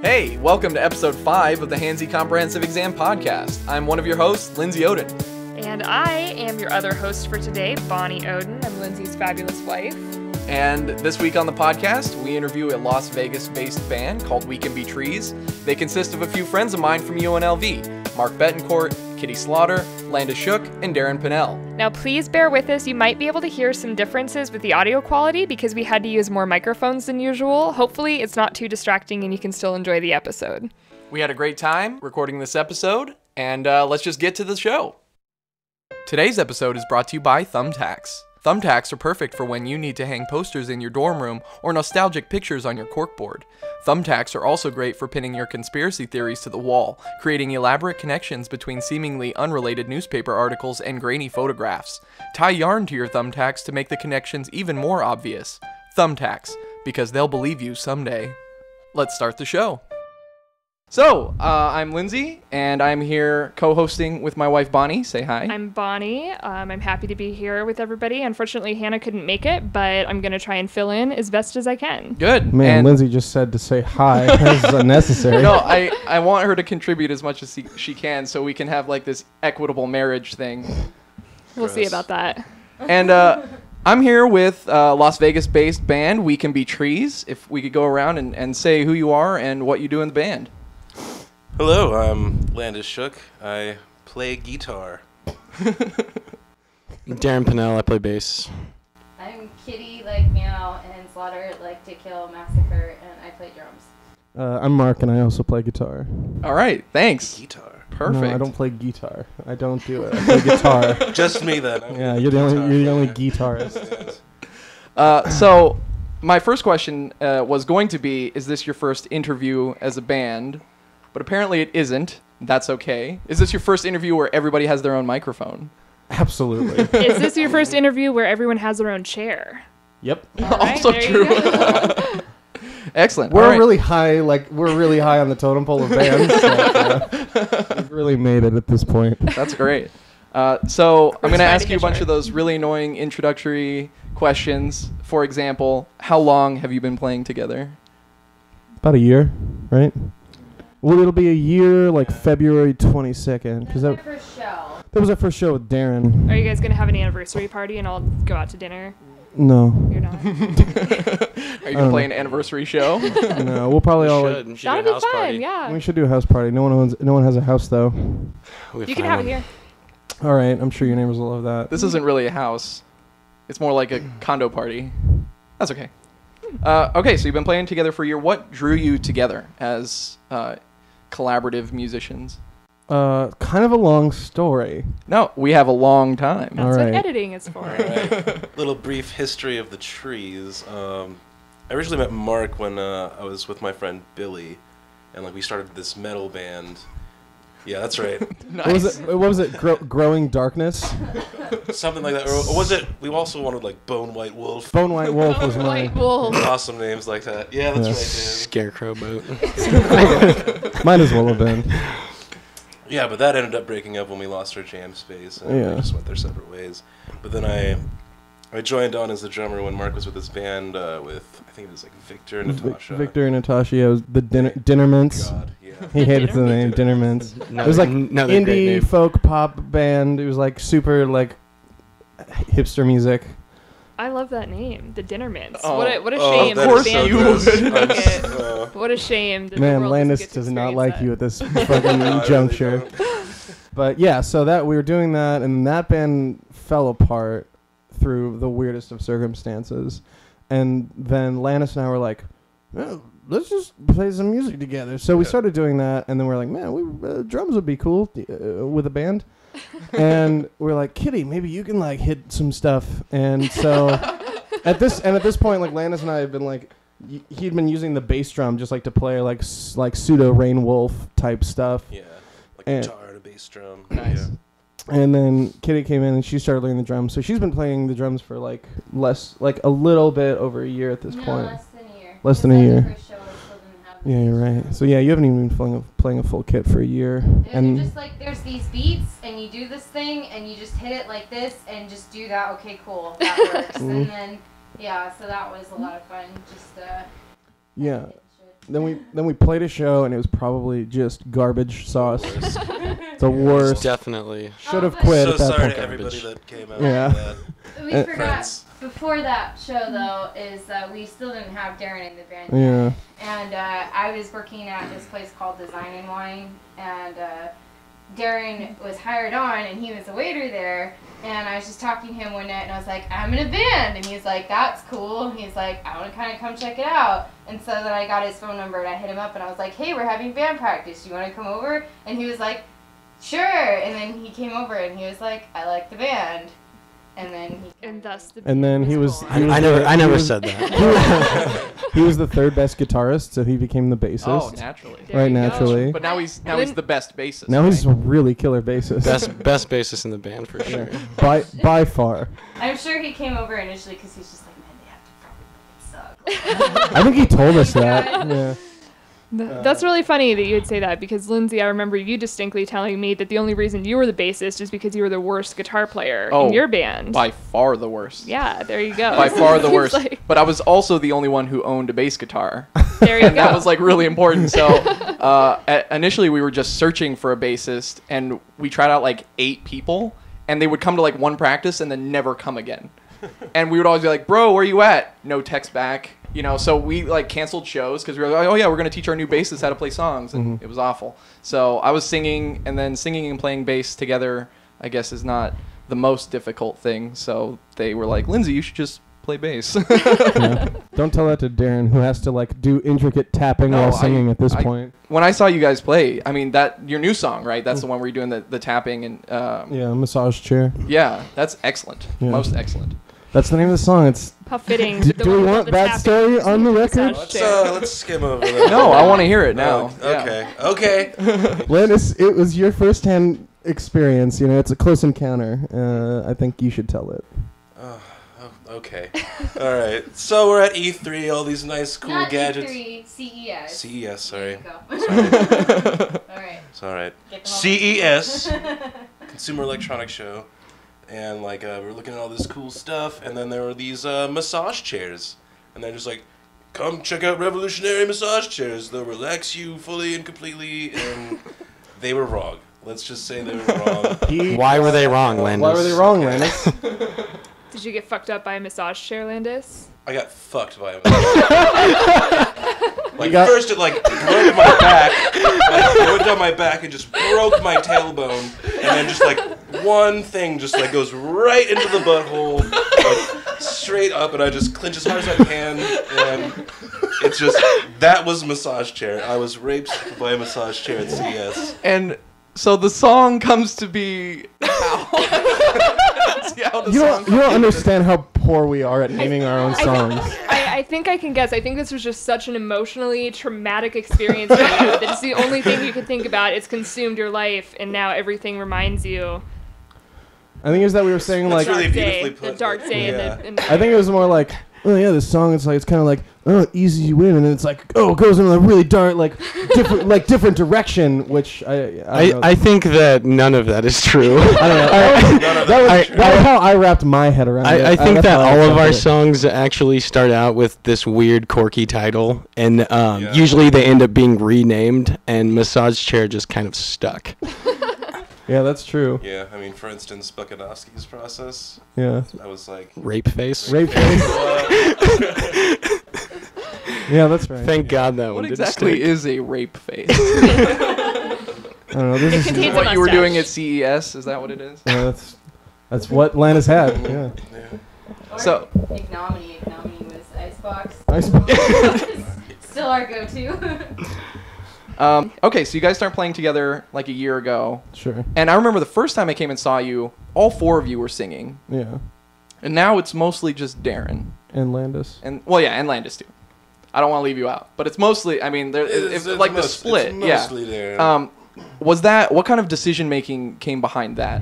Hey, welcome to episode 5 of the Handsy Comprehensive Exam Podcast. I'm one of your hosts, Lindsay Oden. And I am your other host for today, Bonnie Oden. I'm Lindsay's fabulous wife. And this week on the podcast, we interview a Las Vegas-based band called We Can Be Trees. They consist of a few friends of mine from UNLV, Mark Betancourt, Kitty Slaughter, Landis Shook, and Darren Pinnell. Now please bear with us. You might be able to hear some differences with the audio quality because we had to use more microphones than usual. Hopefully it's not too distracting and you can still enjoy the episode. We had a great time recording this episode, and let's just get to the show. Today's episode is brought to you by Thumbtacks. Thumbtacks are perfect for when you need to hang posters in your dorm room or nostalgic pictures on your corkboard. Thumbtacks are also great for pinning your conspiracy theories to the wall, creating elaborate connections between seemingly unrelated newspaper articles and grainy photographs. Tie yarn to your thumbtacks to make the connections even more obvious. Thumbtacks, because they'll believe you someday. Let's start the show. So, I'm Lindsay, and I'm here co-hosting with my wife, Bonnie. Say hi. I'm Bonnie. I'm happy to be here with everybody. Unfortunately, Hannah couldn't make it, but I'm going to try and fill in as best as I can. Good. Man, and Lindsay just said to say hi. This is unnecessary. No, I want her to contribute as much as she can so we can have like this equitable marriage thing. We'll see about that. And I'm here with Las Vegas-based band We Can Be Trees. If we could go around and say who you are and what you do in the band. Hello, I'm Landis Shook. I play guitar. Darren Pinnell, I play bass. I'm Kitty, like Meow, and Slaughter, like To Kill, Massacre, and I play drums. I'm Mark, and I also play guitar. All right, thanks. Guitar. Perfect. No, I don't play guitar. I don't do it. I play guitar. Just me then. Yeah, you're the only guitarist. So, my first question was going to be, is this your first interview as a band? But apparently it isn't. That's okay. Is this your first interview where everybody has their own microphone? Absolutely. Is this your first interview where everyone has their own chair? Yep. All right, Also there true. you go. Excellent. We're All right. really high. We're really high on the totem pole of bands. We've really made it at this point. That's great. So I'm going to trying ask to you a get bunch your- of those really annoying introductory questions. For example, how long have you been playing together? About a year, right? Well, it'll be a year, like February 22nd, because That's my first show. that was our first show with Darren. Are you guys going to have an anniversary party and I'll go out to dinner? No, You're not? Are you going to play an anniversary show? no, we'll probably all. You should That'd do a be house fun, party. yeah. We should do a house party. No one has a house though. We'll You can find have it one. here. All right, I'm sure your neighbors will love that. This isn't really a house. It's more like a condo party. That's okay. Okay, so you've been playing together for a year. What drew you together as collaborative musicians? Kind of a long story. No, we have a long time. That's All what right. editing is for. Little brief history of the Trees. I originally met Mark when I was with my friend Billy, and like we started this metal band. Yeah, that's right. Nice. What was it? Growing Darkness? Something like that. Or was it? We also wanted like Bone White Wolf. Bone White Wolf was White mine. wolf. Awesome names like that. Yeah, that's Yeah. right, Scarecrow boat. Might as well have been. dude. Yeah, but that ended up breaking up when we lost our jam space, and Yeah. we just went their separate ways. But then I joined on as the drummer when Mark was with his band with, I think it was like Victor and Natasha. Victor and Natasha. Yeah, it was the Dinnermints. God, yeah. He hated the name Dinnermints. It was like Another great indie name. folk pop band. It was like super like hipster music. I love that name, the Dinner Mints. Oh. What a Oh, shame that that is the so band gross. doesn't I'm took s- it. What a shame that the Man, world Landis doesn't get to does not experience like that. you at this fucking No, I really juncture. don't. But yeah, so that we were doing that, and that band fell apart through the weirdest of circumstances. And then Landis and I were like, well, let's just play some music together. So we Yeah. started doing that, and then we're like, man, drums would be cool with a band. And we're like, Kitty, maybe you can like hit some stuff. And so at this point, like Landis and I have been like, he'd been using the bass drum just like to play like pseudo Rain Wolf type stuff. Yeah, like And- guitar and a bass drum. Nice. Yeah. And then Kitty came in and she started learning the drums. So she's been playing the drums for like a little bit over a year at this No, point. less than a year. Less than a Besides year. The first show, I still didn't have Yeah, you're right. So yeah, you haven't even been playing a full kit for a year. And And you're just like, there's these beats, and you do this thing, and you just hit it like this, and just do that. Okay, cool, that works. And then, yeah, so that was a lot of fun. Just yeah. then we played a show, and it was probably just garbage sauce. The worst. Definitely. Should have Oh, quit So at that sorry point. to everybody that came out. Yeah. Of that. We forgot Friends. before that show though is we still didn't have Darren in the band. Yeah. And I was working at this place called Design and Wine, and Darren was hired on, and he was a waiter there. And I was just talking to him one night, and I was like, I'm in a band. And he's like, that's cool. He's like, I want to kind of come check it out. And so then I got his phone number, and I hit him up, and I was like, hey, we're having band practice. Do you want to come over? And he was like, sure. And then he came over, and he was like, I like the band. And then he was. I never said that. He was the third best guitarist, so he became the bassist. Oh, naturally. There you go. Naturally. But now he's the best bassist. Now he's a right? really killer bassist. Best bassist in the band for sure. by far. I'm sure he came over initially because he's just like, man, they have to probably suck. I think he told us Yeah. that. Yeah. That's really funny that you would say that, because Lindsay, I remember you distinctly telling me that the only reason you were the bassist is because you were the worst guitar player in your band. By far the worst. Yeah, there you go. By far the worst. Like, But I was also the only one who owned a bass guitar. there you And go. that was like really important. So initially we were just searching for a bassist, and we tried out like 8 people, and they would come to like one practice and then never come again. And we would always be like, bro, where you at? No text back. You know, so we like canceled shows because we were like, oh yeah, we're going to teach our new bassist how to play songs. And it was awful. So I was singing, and then singing and playing bass together, I guess, is not the most difficult thing. So they were like, Lindsay, you should just play bass. Yeah. Don't tell that to Darren, who has to like do intricate tapping No, while singing at this point. When I saw you guys play, I mean, that your new song, right? That's the one where you're doing the tapping and Yeah, massage chair. yeah, that's excellent. Yeah. Most excellent. That's the name of the song. It's. How fitting. Do The we one about want the that tapping story on the massage record? chair. Let's skim over that. No, I want to hear it now. Okay. Okay. Landis, it was your first-hand experience. You know, it's a close encounter. I think you should tell it. Okay. All right. So we're at E3. All these nice, cool Not gadgets. E3, CES. CES. Sorry. There you go. Alright. It's all right. Get them all. CES, Consumer Electronics Show, and like we're looking at all this cool stuff, and then there were these massage chairs, and they're just like, come check out revolutionary massage chairs. They'll relax you fully and completely, and they were wrong. Let's just say they were wrong. Why were they wrong, Landis? Why were they wrong, Landis? Did you get fucked up by a massage chair, Landis? I got fucked by a Like first it like broke my back, like went down my back and just broke my tailbone, and then just like one thing just like goes right into the butthole, like straight up, and I just clench as hard as I can, and it's just that was massage chair. I was raped by a massage chair at CES. And so the song comes to be See how the You song don't understand how poor we are at naming our own songs. I think I can guess. I think this was just such an emotionally traumatic experience for you that it's the only thing you can think about. It's consumed your life, and now everything reminds you. I think it was that we were saying That's like. really beautifully The put. dark day. Yeah. And the I think it was more like, oh yeah, this song. It's kind of like, oh, it eases you in, and then it's like, oh, it goes in a really dark, different direction. Which I think that none of that is true. I don't know. That was how I wrapped my head around it. I think that's that how I all of our accepted it. songs actually start out with this weird, quirky title, and usually they end up being renamed, and Massage Chair just kind of stuck. Yeah, that's true. Yeah, I mean, for instance, Bukanowski's process. Yeah. I was like, Rape face. Rape face. Yeah, that's right. Thank God that What one didn't exactly stick. is a rape face? I don't know. This It is contains What a you were doing at mustache. CES? Is that what it is? yeah, that's what Lannis had. Yeah. Or So- Ignominy was Icebox. Icebox. Still our go-to. Okay, so you guys started playing together like a year ago, Sure. and I remember the first time I came and saw you, all 4 of you were singing, Yeah. and now it's mostly just Darren And Landis. and and Landis too. I don't want to leave you out, but it's mostly. I mean, it's like the split. It's mostly there. Was that what kind of decision making came behind that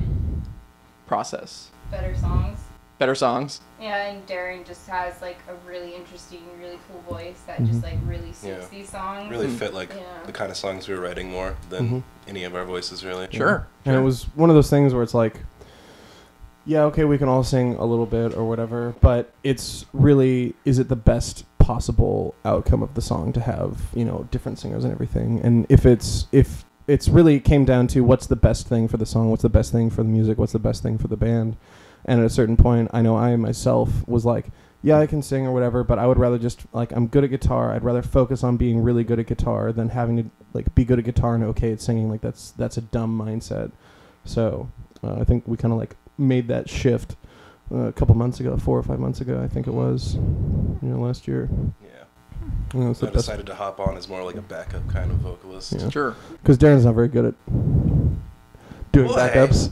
process? Better songs. Better songs. Yeah, and Darren just has like a really interesting, really cool voice that just like really suits Yeah. these songs. really fit like Yeah. the kind of songs we were writing more than any of our voices really. Sure. And it was one of those things where it's like, yeah, okay, we can all sing a little bit or whatever, but it's really, is it the best possible outcome of the song to have, different singers and everything. And if it's really came down to what's the best thing for the song, what's the best thing for the music, what's the best thing for the band. And at a certain point, I know I myself was like, yeah, I can sing or whatever, but I would rather just, I'm good at guitar. I'd rather focus on being really good at guitar than having to, be good at guitar and okay at singing. That's a dumb mindset. So I think we kind of, made that shift a couple months ago, 4 or 5 months ago, I think it was, last year. Yeah. I decided to hop on as more like a backup kind of vocalist. Yeah. Sure. Because Darren's not very good at doing backups.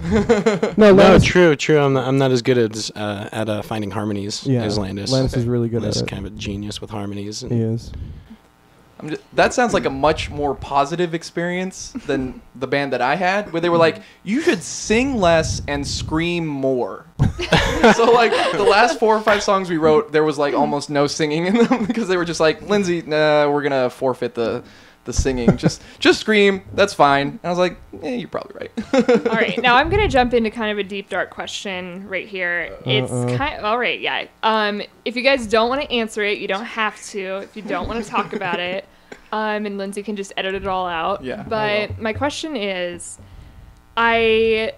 No, true. I'm not as good at finding harmonies as Landis. Landis is really good Landis at is kind of a genius with harmonies. He is. That sounds like a much more positive experience than the band that I had, where they were like, you should sing less and scream more. So the last 4 or 5 songs we wrote, there was almost no singing in them because they were just like, Lindsay, nah, we're gonna forfeit the singing. Just scream. That's fine. And I was like, you're probably right. All right, now I'm gonna jump into kind of a deep, dark question right here. It's all right, yeah. If you guys don't want to answer it, you don't have to. If you don't want to talk about it, and Lindsay can just edit it all out. Yeah. But my question is, I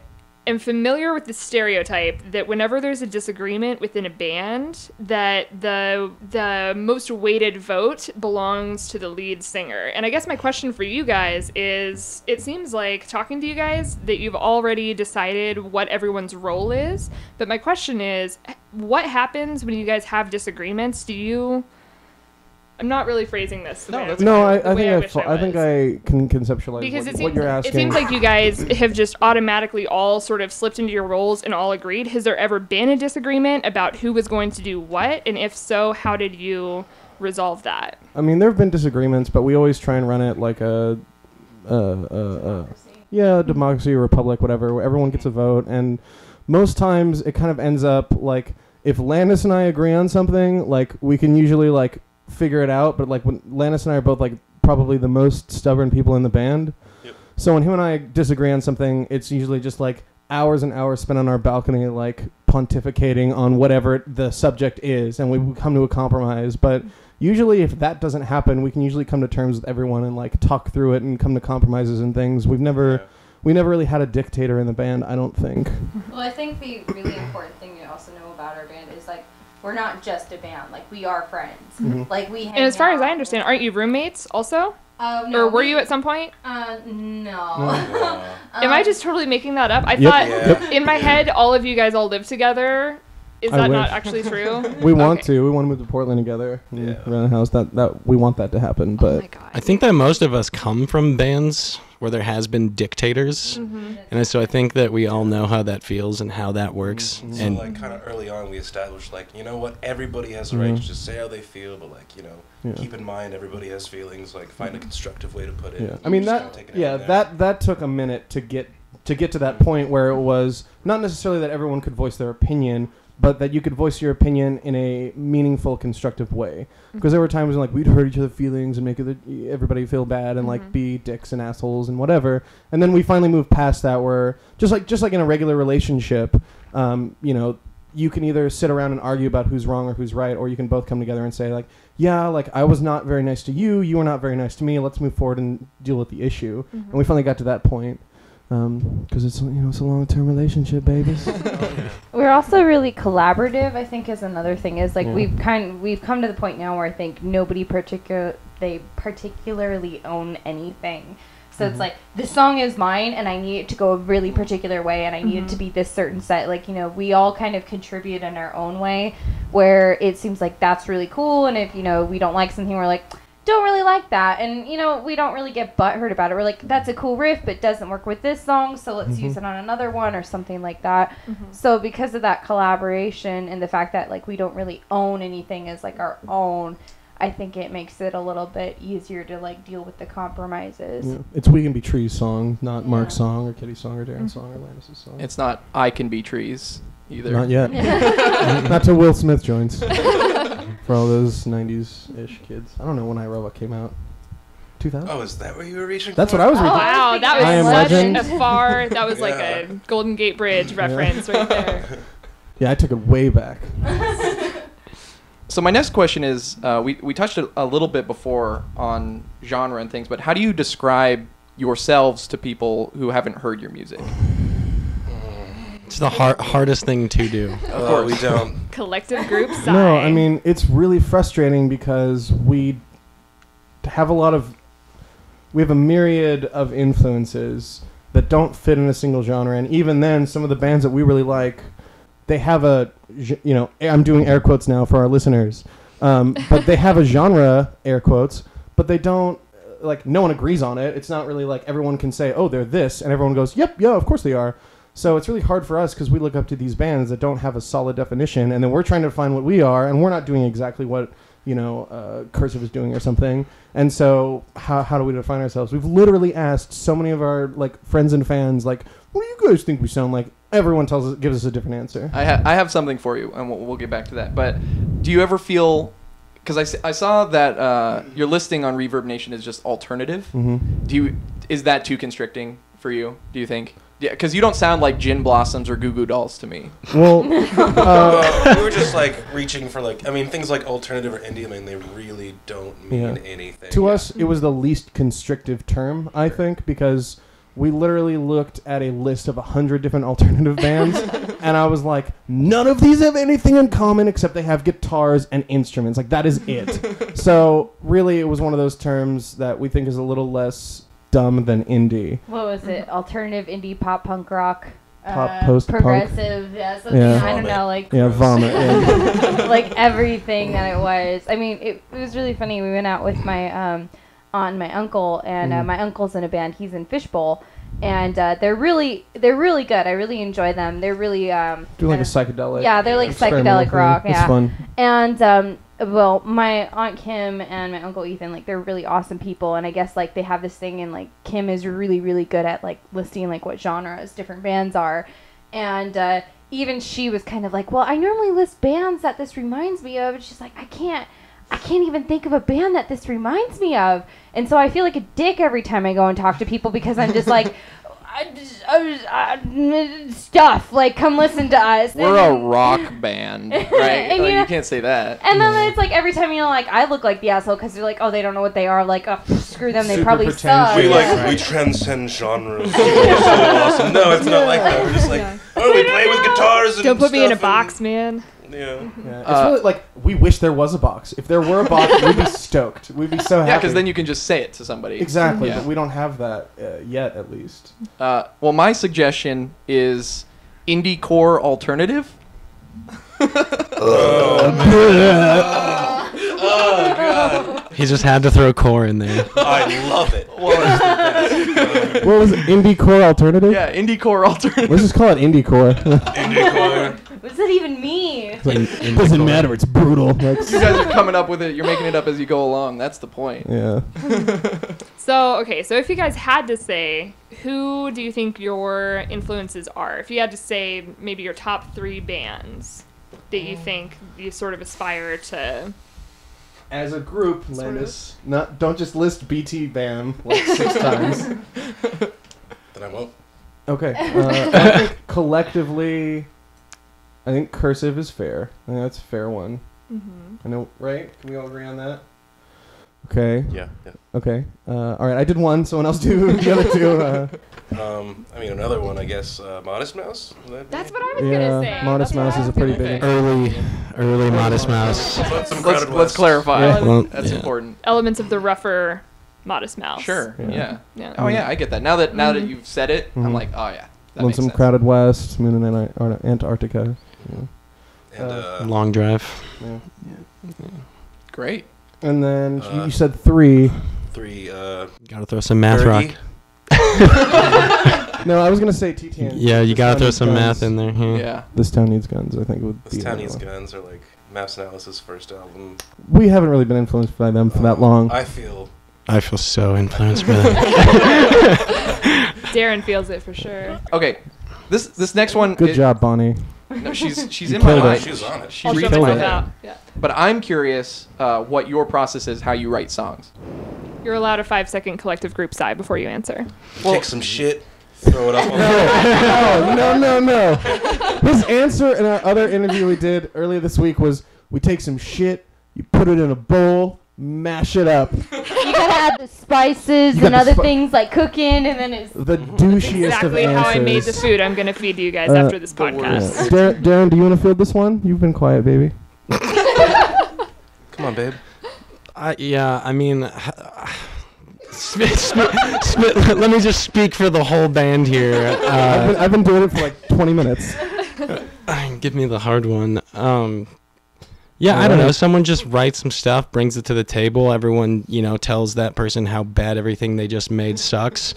am familiar with the stereotype that whenever there's a disagreement within a band, that the most weighted vote belongs to the lead singer. And I guess my question for you guys is, it seems like, talking to you guys, that you've already decided what everyone's role is. But my question is, what happens when you guys have disagreements? I'm not really phrasing this. I think I can conceptualize because what you're asking. It seems like you guys have just automatically all sort of slipped into your roles and all agreed. Has there ever been a disagreement about who was going to do what? And if so, how did you resolve that? I mean, there have been disagreements, but we always try and run it like a democracy, a republic, whatever, where everyone gets a vote. And most times it kind of ends up if Landis and I agree on something, we can usually figure it out, but when Landis and I are both probably the most stubborn people in the band. Yep. So when him and I disagree on something, it's usually just hours and hours spent on our balcony pontificating on whatever the subject is, and we come to a compromise. But usually if that doesn't happen, we can usually come to terms with everyone and talk through it and come to compromises and things. We never really had a dictator in the band, I don't think. Well, I think the really important thing you also know about our band is we're not just a band. We are friends. Mm-hmm. We hang And as far out. as I understand, aren't you roommates also? No. Or were you at some point? No. Am I just totally making that up? I Yep. thought in my head all of you guys all live together. Is I that not wish. actually true? We want Okay. to. We want to move to Portland together and rent a house. That we want that to happen. Oh my But god. I think that most of us come from bands where there has been dictators, and so I think that we all know how that feels and how that works. So And kind of early on, we established you know what, everybody has the right to just say how they feel, but keep in mind everybody has feelings. Find a constructive way to put it. yeah, I mean Just kinda take it out there. that took a minute to get to that point where it was not necessarily that everyone could voice their opinion, but that you could voice your opinion in a meaningful, constructive way. Because there were times when we'd hurt each other's feelings and make everybody feel bad and be dicks and assholes and whatever. And then we finally moved past that, where just like in a regular relationship, you can either sit around and argue about who's wrong or who's right, or you can both come together and say I was not very nice to you, you were not very nice to me. Let's move forward and deal with the issue. And we finally got to that point. Because it's a long-term relationship, babies. We're also really collaborative. I think is another thing is we've come to the point now where I think nobody particularly own anything. So it's this song is mine, and I need it to go a really particular way, and I need it to be this certain set. We all kind of contribute in our own way, where it seems like that's really cool, and if we don't like something, we're don't really like that, and we don't really get butthurt about it. We're that's a cool riff, but it doesn't work with this song, so let's use it on another one or something like that. So because of that collaboration and the fact that we don't really own anything as our own, I think it makes it a little bit easier to deal with the compromises. Yeah. It's We Can Be Trees song, not Mark's song or Kitty's song or Darren's song or Landis' song. It's not I Can Be Trees either. Not yet. Not till Will Smith joins. For all those 90s-ish kids. I don't know when iRobot came out. 2000? Oh, is that where you were reaching That's for? what I was reading. Wow, that I Am was such Legend. a far. That was like Yeah. a Golden Gate Bridge reference right there. Yeah, I took it way back. So my next question is, we touched a little bit before on genre and things, but how do you describe yourselves to people who haven't heard your music? It's the hardest thing to do. Oh, we don't. Collective group sigh. No, I mean, it's really frustrating because we have a myriad of influences that don't fit in a single genre, and even then, some of the bands that we really like, they have I'm doing air quotes now for our listeners, but they have a genre, air quotes, but they don't, no one agrees on it. It's not really like everyone can say, oh, they're this, and everyone goes, yep, yeah, of course they are. So it's really hard for us because we look up to these bands that don't have a solid definition, and then we're trying to find what we are, and we're not doing exactly what, Cursive is doing or something. And so how do we define ourselves? We've literally asked so many of our friends and fans, what do you guys think we sound like? Everyone gives us a different answer. I have something for you, and we'll get back to that. But do you ever feel, because I saw that your listing on Reverb Nation is just alternative. Mm-hmm. Is that too constricting for you, do you think? Yeah, because you don't sound like Gin Blossoms or Goo Goo Dolls to me. Well, we were just reaching for things like alternative or indie. I mean, they really don't mean anything. To us, it was the least constrictive term, I think, because we literally looked at a list of 100 different alternative bands, and I was like, none of these have anything in common except they have guitars and instruments. That is it. So really, it was one of those terms that we think is a little less dumb than indie. What was it? Alternative, indie, pop, punk rock, pop, post-punk, progressive, something. I don't know, vomit. Yeah. Everything that it was. I mean, it was really funny. We went out with my aunt and my uncle, and my uncle's in a band. He's in Fishbowl, and they're really good. I really enjoy them. They're really do a psychedelic. Yeah, they're psychedelic rock. Yeah, it's fun. And well, my Aunt Kim and my Uncle Ethan, they're really awesome people, and I guess they have this thing, and Kim is really, really good at listing what genres different bands are, and even she was kind of well, I normally list bands that this reminds me of, and she's like, I can't even think of a band that this reminds me of, and so I feel like a dick every time I go and talk to people because I'm just stuff come listen to us. We're a rock band, right? And you can't say that. And then it's every time I look like the asshole because they're oh, they don't know what they are. Oh, screw them, they Super probably suck. We transcend genres. So awesome. No, it's not like that. We're just oh, we play with guitars and don't put me in a stuff box, man. Yeah. It's really we wish there was a box. If there were a box, we'd be stoked. We'd be so happy. Yeah, because then you can just say it to somebody. Exactly, but we don't have that yet, at least. Well, my suggestion is indie core alternative. Oh God! He just had to throw core in there. I love it. What was it? Indie core alternative? Yeah, indie core alternative. Let's just call it indie core. Indie core. What does that even mean? Doesn't matter. It's brutal. You guys are coming up with it. You're making it up as you go along. That's the point. Yeah. So if you guys had to say, who do you think your influences are? If you had to say maybe your top 3 bands that you think you sort of aspire to. As a group, Landis, don't just list BT Bam 6 times. Then I won't. Okay. I think collectively, I think Cursive is fair. I think that's a fair one. Mm-hmm. I know, right? Can we all agree on that? Okay. Yeah. Okay. All right. I did one. Someone else do the other 2. Another one, I guess. Modest Mouse. That's what I was gonna say. Modest Mouse is a pretty big. Early Modest Mouse. Let's clarify. Yeah. That's important. Elements of the rougher Modest Mouse. Sure. Yeah. Yeah. Oh yeah, I get that. Now that you've said it, I'm like, oh yeah. That makes Lonesome sense. Crowded West, Moon and Antarctica. And Long Drive. Yeah. Great. And then you said 3. 3. Gotta throw some math rock. No, I was gonna say TTN. Yeah, you This gotta Town throw Needs some Guns. math in there. Yeah. Yeah. This Town Needs Guns, I think would be. This Town Needs Guns are Maps Analysis' first album. We haven't really been influenced by them for that long. I feel so influenced by that. Darren feels it for sure. Okay. This next one. Good job, Bonnie. No, she's You in my killed mind. it. She was on it. She's I'll reading jump my killed it. head. out. Yeah. But I'm curious what your process is, how you write songs. You're allowed a 5-second collective group sigh before you answer. Well, Kick some shit. throw it up on the No. His answer in our other interview we did earlier this week was, we take some shit, you put it in a bowl, mash it up. You gotta add the spices You got and the other spi- things like cooking, and then it's The douchiest Exactly of answers. how I made the food I'm going to feed you guys after this podcast. Darren, do you want to field this one? You've been quiet, baby. Come on, babe. Yeah, I mean, let me just speak for the whole band here. I've been doing it for like 20 minutes. Give me the hard one. Yeah, I don't know. Someone just writes some stuff, brings it to the table. Everyone, tells that person how bad everything they just made sucks,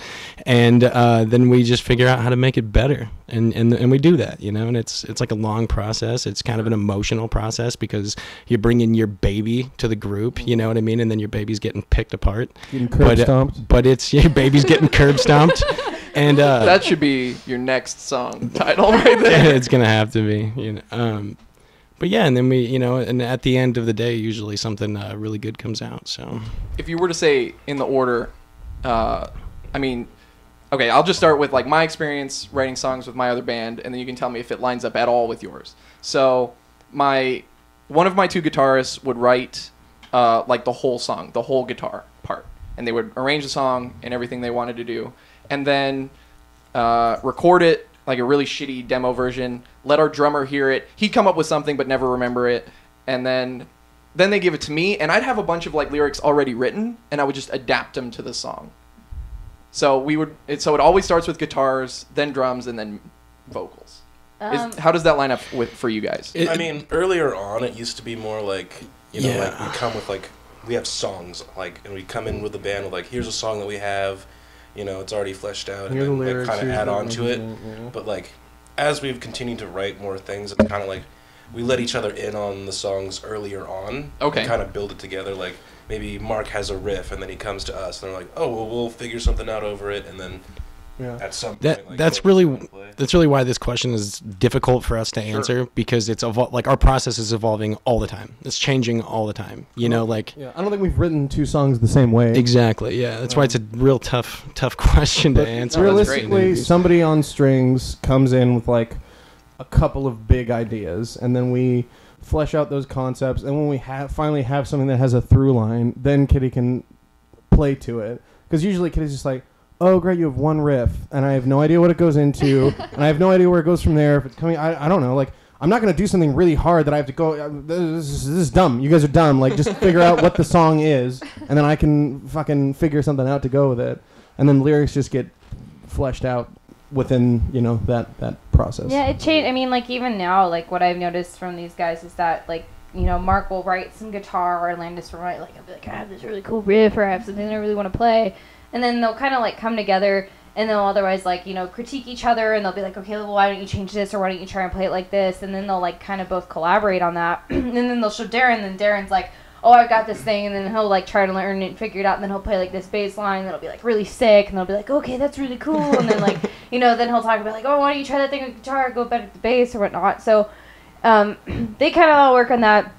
and then we just figure out how to make it better, and we do that, and it's like a long process. It's kind of an emotional process because you're bringing your baby to the group, you know what I mean, and then your baby's getting picked apart, Getting curb stomped. but it's your baby's getting curb stomped, and That should be your next song title right there. it's gonna have to be, But yeah, and then we, and at the end of the day, usually something really good comes out. So If you were to say in the order, okay, I'll just start with like my experience writing songs with my other band, and then you can tell me if it lines up at all with yours. So one of my two guitarists would write like the whole song, the whole guitar part, and they would arrange the song and everything they wanted to do, and then record it like a really shitty demo version, let our drummer hear it. He'd come up with something but never remember it, and then they give it to me, and I'd have a bunch of like lyrics already written, and I would just adapt them to the song. So it always starts with guitars, then drums, and then vocals. How does that line up for you guys? I mean, earlier on, it used to be more like, like we come with like, we have songs, like, and we come in with the band with like, here's a song that we have, it's already fleshed out, and then like, kind of add on to it. Yeah. But like, as we've continued to write more things, it's kind of like we let each other in on the songs earlier on. Okay. Kind of build it together. Like maybe Mark has a riff, and then he comes to us, and they're like, oh, well, we'll figure something out over it, and then at some point, that's really why this question is difficult for us to answer, because it's like our process is evolving all the time. It's changing all the time. I don't think we've written two songs the same way. Exactly. Yeah, that's why it's a real tough question to answer. Realistically, somebody on strings comes in with like a couple of big ideas, and then we flesh out those concepts. And when we finally have something that has a through line, then Kitty can play to it. Because usually Kitty's just like, oh, great, you have one riff, and I have no idea what it goes into, and I have no idea where it goes from there. If it's coming, I don't know. Like, I'm not going to do something really hard that I have to go, this is dumb. You guys are dumb. Like, just figure out what the song is, and then I can fucking figure something out to go with it. And then lyrics just get fleshed out within, that process. Yeah, it changed. I mean, like, even now, like, what I've noticed from these guys is that, like, Mark will write some guitar, or Landis will write, like, I'll be like, I have this really cool riff, or I have something that I really want to play. And then they'll kind of like come together, and they'll otherwise like, critique each other, and they'll be like, okay, well, why don't you change this, or why don't you try and play it like this? And then they'll like kind of both collaborate on that. And then they'll show Darren, and Darren's like, oh, I've got this thing, and then he'll like try to learn it and figure it out, and then he'll play like this bass line that'll be like really sick, and they'll be like, okay, that's really cool. And then like, then he'll talk about like, oh, why don't you try that thing with guitar, go better at the bass or whatnot. So they kind of all work on that,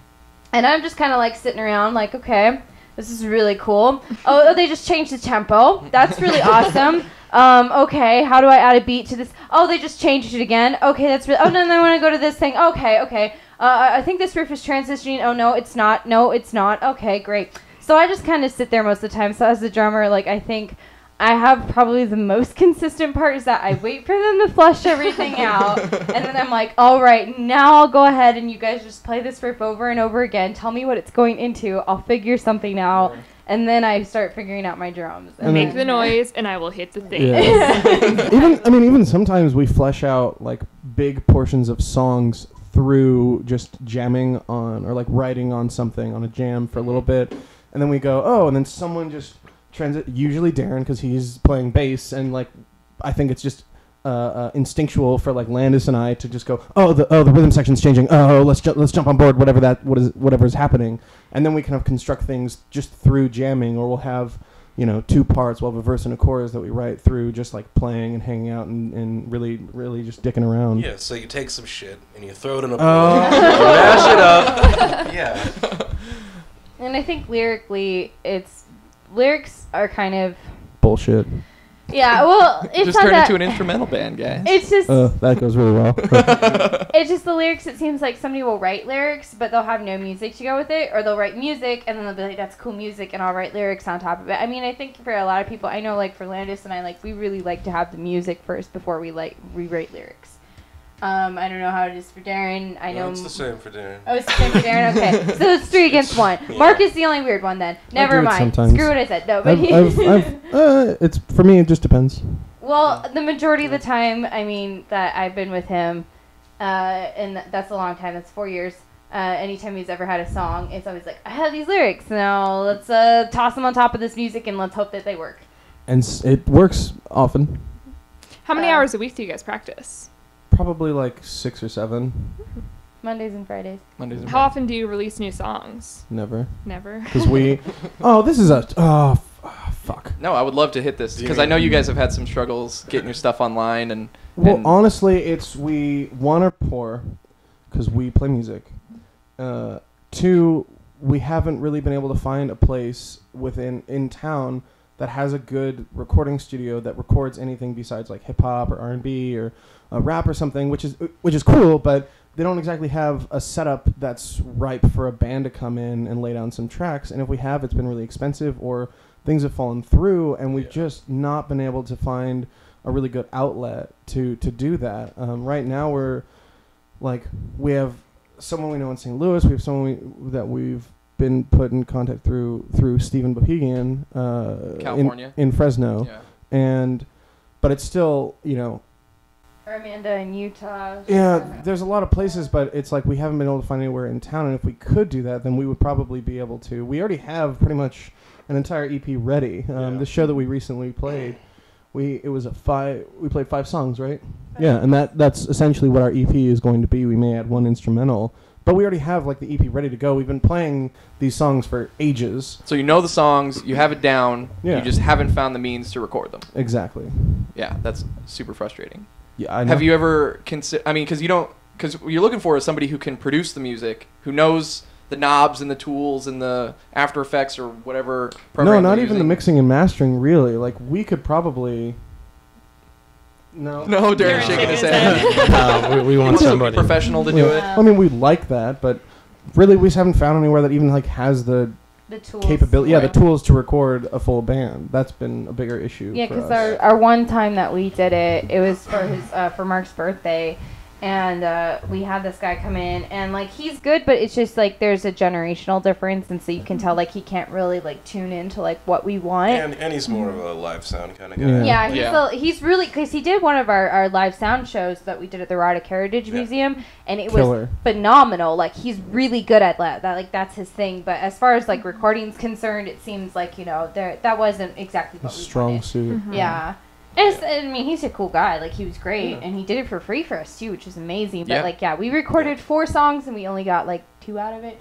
and I'm just kind of like sitting around like, okay, this is really cool. Oh, they just changed the tempo. That's really awesome. Okay, how do I add a beat to this? Oh, they just changed it again. Okay, that's really... Oh, no, I want to go to this thing. Okay. I think this riff is transitioning. Oh, no, it's not. No, it's not. Okay, great. So I just kind of sit there most of the time. So as a drummer, like, I think I have probably the most consistent part is that I wait for them to flush everything out, and then I'm like, all right, now I'll go ahead and you guys just play this riff over and over again. Tell me what it's going into. I'll figure something out, and then I start figuring out my drums. And make the noise, and I will hit the thing. Yeah. even sometimes we flesh out like big portions of songs through just jamming on, or like writing on something on a jam for a little bit, and then we go, oh, and then someone just usually Darren, because he's playing bass, and like I think it's just instinctual for like Landis and I to just go, oh, the rhythm section's changing, oh, let's jump on board, whatever is happening, and then we kind of construct things just through jamming, or we'll have two parts, we'll have a verse and a chorus that we write through just like playing and hanging out and really just dicking around. Yeah, so you take some shit and you throw it in a bowl, mash it up. Yeah. And I think lyrically, lyrics are kind of bullshit. Yeah, well, it's Just not turn that. into an instrumental band, guys. It's just That goes really well. it's just the lyrics. It seems like somebody will write lyrics, but they'll have no music to go with it, or they'll write music and then they'll be like, "That's cool music," and I'll write lyrics on top of it. I mean, I think for a lot of people, I know, like for Landis and I, like we really like to have the music first before we rewrite lyrics. I don't know how it is for Darren. I know It's the same for Darren. Oh, it's the same for Darren. Okay, so it's 3 against 1. Yeah. Mark is the only weird one then. Never do it mind. sometimes. Screw what I said. No, but It's for me. It just depends. well, the majority of the time, I mean, that I've been with him, and that's a long time. That's 4 years. Anytime he's ever had a song, it's always like, I have these lyrics. Now let's toss them on top of this music and let's hope that they work. And it works often. How many Uh, hours a week do you guys practice? Probably like 6 or 7. Mondays and Fridays. Mondays and How often do you release new songs? Never. Never. Because we. Oh, this is a. Oh, fuck. No, I would love to hit this because I know you guys have had some struggles getting your stuff online and. Well, and honestly, it's one are poor because we play music. 2, we haven't really been able to find a place in town that has a good recording studio that records anything besides like hip hop or R&B or rap or something, which is cool, but they don't exactly have a setup that's ripe for a band to come in and lay down some tracks. And if we have, it's been really expensive or things have fallen through, and we've just not been able to find a really good outlet to do that. Right now, we have someone we know in St. Louis. We have someone that we've been put in contact through Stephen Bohegan California. in Fresno, Yeah. but it's still, Or Amanda in Utah. yeah, there's a lot of places, but it's like we haven't been able to find anywhere in town. And if we could do that, then we would probably be able to. We already have pretty much an entire EP ready. The show that we recently played, we played 5 songs, right? Yeah, and that's essentially what our EP is going to be. We may add 1 instrumental, but we already have like the EP ready to go. We've been playing these songs for ages. So you know the songs, you have it down, Yeah. you just haven't found the means to record them. Exactly. Yeah, that's super frustrating. Yeah, I know. Have you ever considered? I mean, because what you're looking for is somebody who can produce the music, who knows the knobs and the tools and the After Effects or whatever program. No, not they're even the using. mixing and mastering. Really, like we could probably. No. No, Darren's Darren's shaking his shaking head. his head. We want It's a somebody. professional to do it. I mean, we'd like that, but really, we just haven't found anywhere that even like has the The tools. capability. Yeah, the Right. tools to record a full band. That's been a bigger issue. Yeah, for because us. our one time that we did it, it was for his for Mark's birthday, and we had this guy come in, and like he's good, but it's just like there's a generational difference, and so you can tell like he can't really like tune into like what we want. And he's more of a live sound kind of guy. Yeah. Yeah, he's really, because he did one of our live sound shows that we did at the Rodick Heritage Yeah. Museum, and it Killer. was phenomenal. Like, he's really good at that. Like, that's his thing. But as far as, like, recording's concerned, it seems like, that wasn't exactly a what we strong wanted. suit. Yeah. I mean, he's a cool guy. Like, he was great. And he did it for free for us, too, which was amazing. But, Yeah. like, yeah, we recorded 4 songs, and we only got, like, 2 out of it.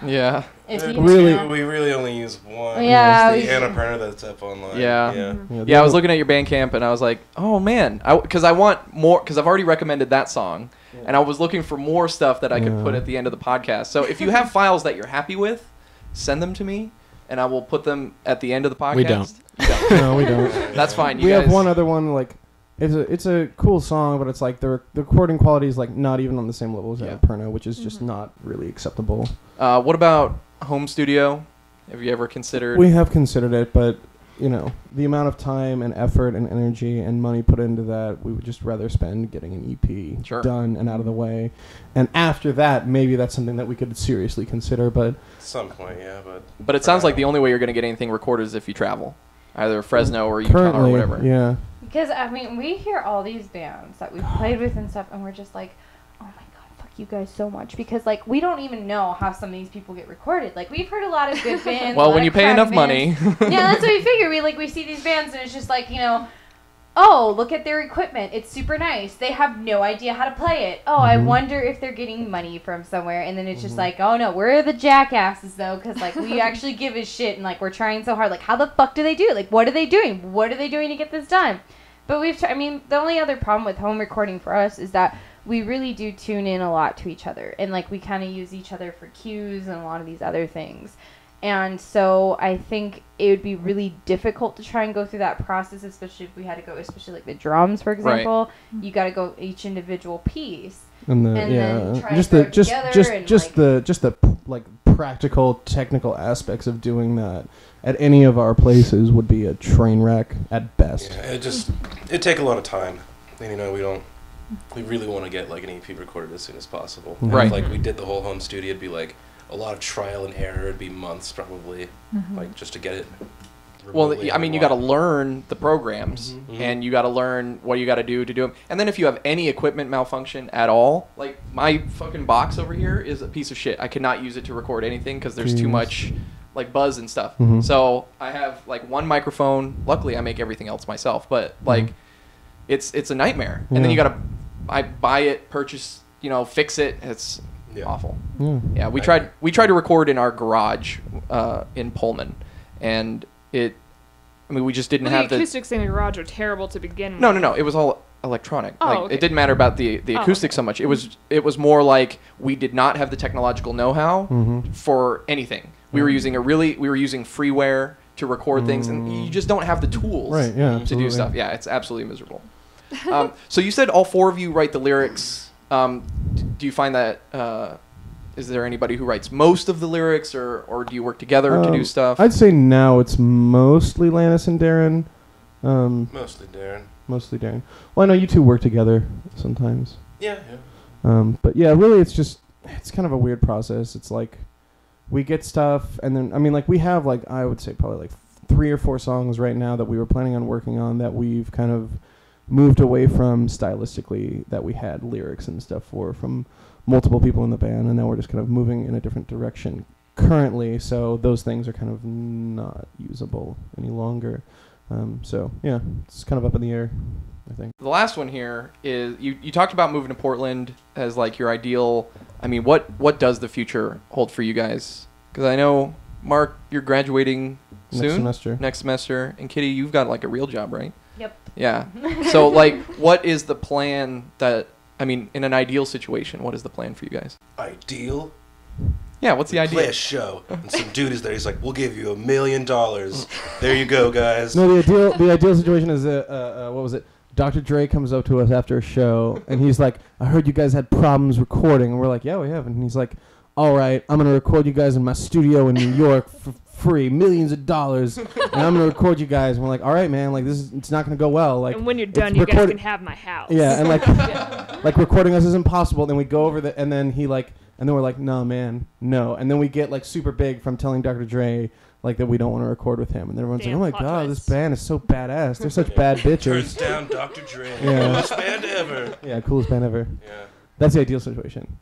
Yeah. If Uh, you Really? know. We really only use one. Yeah, It's we- the Annapurna that's up online. Yeah. Yeah. Yeah, I was looking at your Bandcamp and I was like, oh man, because I want more, because I've already recommended that song, and I was looking for more stuff that I could Yeah. put at the end of the podcast. So if you have files that you're happy with, send them to me, and I will put them at the end of the podcast. We don't. You don't. No, we don't. That's fine. You We guys, have one other one, like, it's a cool song, but it's like the recording quality is like not even on the same level as Yeah. Annapurna, which is just not really acceptable. What about home studio? Have you ever considered? We have considered it, but the amount of time and effort and energy and money put into that, we would just rather spend getting an EP Sure. done and out of the way. And after that, maybe that's something that we could seriously consider. But At some point, yeah, but it sounds like the only way you're going to get anything recorded is if you travel, either Fresno or Utah currently, or whatever. yeah, Because, I mean, we hear all these bands that we've played with and stuff, and we're just like, oh my god, fuck you guys so much. Because, like, we don't even know how some of these people get recorded. Like, we've heard a lot of good bands. a Well, lot when of you pay crappy enough bands. money. Yeah, that's what we figure. We see these bands, and it's just like, oh, look at their equipment. It's super nice. They have no idea how to play it. Oh, I wonder if they're getting money from somewhere. And then it's just like, oh no, we're the jackasses though, because like we actually give a shit, and like we're trying so hard. Like, how the fuck do they do it? Like, what are they doing? What are they doing to get this done? But I mean, the only other problem with home recording for us is that we really do tune in a lot to each other, and like we kind of use each other for cues and a lot of these other things. And so I think it would be really difficult to try and go through that process, especially if we had to go, especially like the drums, for example. You got to go each individual piece. And then try just to the throw it together and, the like practical technical aspects of doing that at any of our places would be a train wreck at best. Yeah, it'd take a lot of time. And, you know, we really want to get like an EP recorded as soon as possible. Mhm. Right. If, like we did the whole home studio, it'd be like a lot of trial and error. It'd be months probably, like just to get it. Well, remotely I mean, you got to unlocked. learn the programs, Mhm. and you got to learn what you got to do them. And then if you have any equipment malfunction at all, like my fucking box over here is a piece of shit. I cannot use it to record anything because there's too Jeez. much like buzz and stuff. Mhm. So I have like one microphone. Luckily, I make everything else myself, but like it's a nightmare. And then you Yeah. got to I buy it, purchase, you know, fix it. It's Yeah. awful. Yeah. Yeah, we tried to record in our garage in Pullman, and we just didn't Well, have the acoustics in the garage are terrible to begin with. No, it was all electronic. Oh, Like okay. it didn't matter about the Oh, acoustics okay. so much. It was more like we did not have the technological know-how Mhm. for anything. We were using freeware to record things, and you just don't have the tools Right, yeah, to do absolutely. stuff. Yeah, it's absolutely miserable. So you said all four of you write the lyrics. Do you find that is there anybody who writes most of the lyrics, or do you work together to do stuff? I'd say now it's mostly Lannis and Darren. Mostly Darren. Mostly Darren. Well, I know you two work together sometimes. Yeah. But yeah, really, it's kind of a weird process. It's like we get stuff, and then I mean, like we have like I would say probably like 3 or 4 songs right now that we were planning on working on that we've kind of moved away from stylistically, that we had lyrics and stuff for from multiple people in the band, and now we're just kind of moving in a different direction currently. So those things are kind of not usable any longer. So yeah, it's kind of up in the air, I think. The last one here is you talked about moving to Portland as like your ideal. I mean, what does the future hold for you guys? Because I know, Mark, you're graduating soon. Next semester. And Kitty, you've got like a real job, right? Yep. Yeah. So like, what is the plan in an ideal situation, what is the plan for you guys? Ideal. Yeah, what's the Play idea? a show, and some dude is there. He's like, "We'll give you $1 million. There you go, guys." No, the ideal situation is what was it? Dr. Dre comes up to us after a show, and he's like, "I heard you guys had problems recording," and we're like, "Yeah, we have." And he's like, "All right, I'm gonna record you guys in my studio in New York for free, millions of dollars, and I'm gonna record you guys." And we're like, "All right, man, like it's not gonna go well." Like, And when you're it's done, you guys recorded- can have my house. Yeah, and like, like recording us is impossible. Then we go over and then he like, and then we're like, "No, man, no." And then we get like super big from telling Dr. Dre like that we don't want to record with him, and everyone's Damn, like, "Oh my plot god, twist. this band is so badass. They're such bad Turns bitches." down Dr. Dre. Yeah. Coolest band ever. Yeah, coolest band ever. Yeah. That's the ideal situation.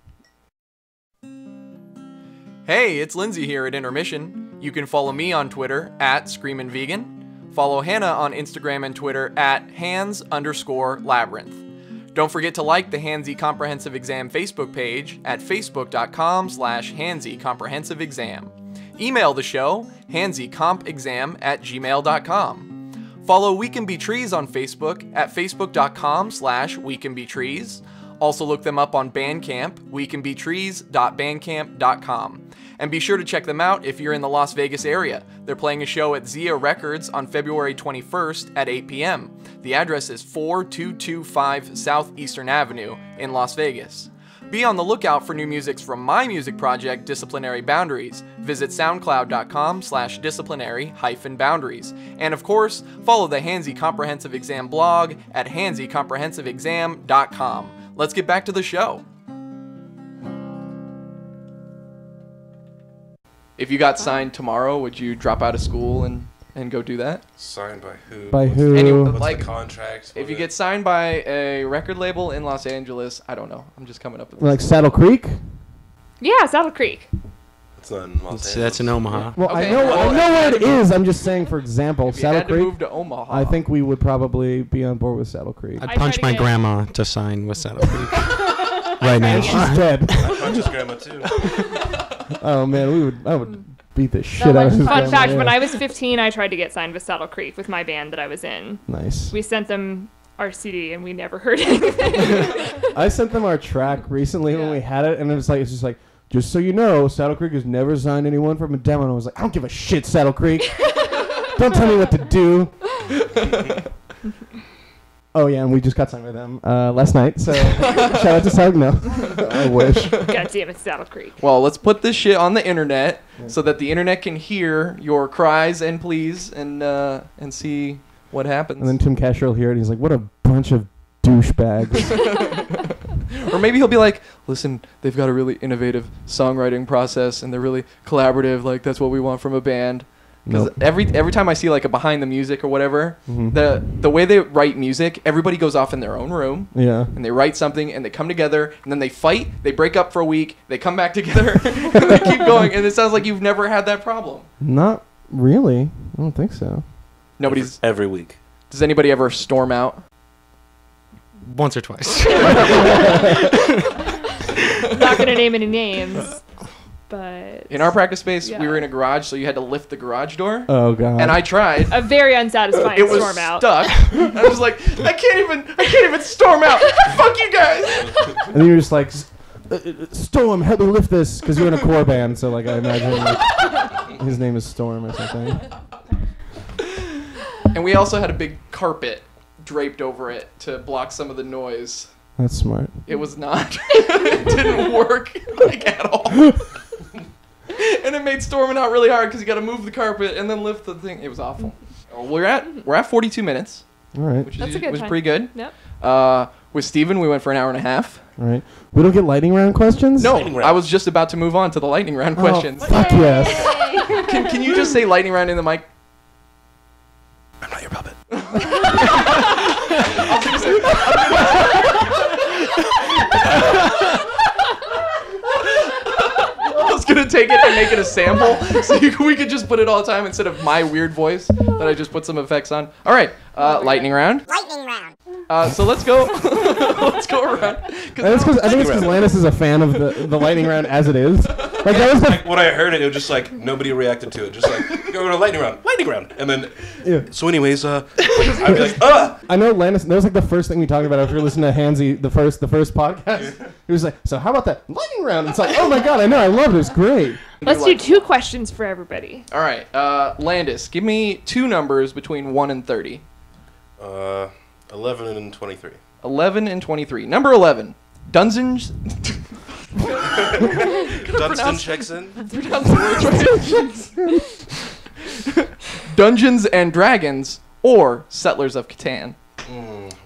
Hey, it's Lindsay here at Intermission. You can follow me on Twitter at ScreaminVegan. Follow Hannah on Instagram and Twitter at hands_labyrinth. Don't forget to like the Handsy Comprehensive Exam Facebook page at facebook.com/Handsy Comprehensive Exam. Email the show, handsycompexam@gmail.com. Follow We Can Be Trees on Facebook at facebook.com/WeCanBeTrees. Also look them up on Bandcamp, wecanbetrees.bandcamp.com. And be sure to check them out if you're in the Las Vegas area. They're playing a show at Zia Records on February 21st at 8 p.m. The address is 4225 Southeastern Avenue in Las Vegas. Be on the lookout for new music from my music project, Disciplinary Boundaries. Visit soundcloud.com/disciplinary-boundaries. And of course, follow the Handsy Comprehensive Exam blog at handsycomprehensiveexam.com. Let's get back to the show. If you got signed tomorrow, would you drop out of school and go do that? Signed by who? By What's who? Anyone. What's Like, the contract? If you get signed by a record label in Los Angeles, I don't know. I'm just coming up with Like Saddle Creek? Yeah, Saddle Creek. It's not in Los Angeles. That's in Omaha. Well, Okay. I know where it is. I'm just saying, for example, If you Saddle had to Creek. move to Omaha. I think we would probably be on board with Saddle Creek. I'd I punch try my to get- grandma to sign with Saddle Creek right now. She's dead. I punch his grandma too. Oh man, I would beat the shit No, out like, of his Fun grandma, fact, yeah. when I was 15, I tried to get signed with Saddle Creek with my band that I was in. Nice. We sent them our CD and we never heard anything. I sent them our track recently when Yeah. we had it, and it's just like just so you know, Saddle Creek has never signed anyone from a demo. And I was like, I don't give a shit, Saddle Creek. Don't tell me what to do. Oh, yeah, and we just got signed with them last night. So shout out to Saddle. No, I wish. God damn it, Saddle Creek. Well, let's put this shit on the internet so that the internet can hear your cries and pleas and see what happens. And then Tim Casher will hear it. And he's like, what a bunch of douchebags. Or maybe he'll be like, listen, they've got a really innovative songwriting process and they're really collaborative. Like, that's what we want from a band. Because Nope. every time I see like a behind the music or whatever, the way they write music, everybody goes off in their own room Yeah. and they write something and they come together and then they fight, they break up for a week, they come back together and they keep going. And it sounds like you've never had that problem. Not really. I don't think so. Nobody's. every week. Does anybody ever storm out? Once or twice. Not gonna name any names, but In our practice space, we Yeah. were in a garage, so you had to lift the garage door. Oh, God. And I tried. a very unsatisfying It was storm out. stuck. I was like, I can't even storm out. Fuck you guys. And then you're just like, Storm, help me lift this. Because you're in a core band, so like I imagine like, his name is Storm or something. And we also had a big carpet draped over it to block some of the noise. That's smart. It was not. It didn't work like at all. And it made storming out really hard because you got to move the carpet and then lift the thing. It was awful. We're at 42 minutes, All right. which That's a good was time. pretty good. Yep. With Steven, we went for an hour and a half. All right. We don't get lightning round questions? No, Lightning round. I was just about to move on to the lightning round Oh, questions. fuck yes. Can you just say lightning round in the mic? I'm not your puppet. I was gonna take it and make it a sample, so we could just put it all the time instead of my weird voice that I just put some effects on. All right, lightning round. Lightning round. So let's go. Let's go around. I think it's because Lannis is a fan of the lightning round as it is. Like that was the When I heard it, it was just like nobody reacted to it. Just like go to lightning round, and then. yeah. So, anyways, I'd be like, I know Lannis. That was like the first thing we talked about after listening to Hansy the first podcast. He was like, "So how about that lightning round?" It's like, "Oh my god, I know, I love it. It's great." Let's do 2 questions for everybody. All right, Landis, give me 2 numbers between 1 and 30. 11 and 23. 11 and 23. Number 11. Dungeons. Dunstan checks in. Dungeons and Dragons or Settlers of Catan.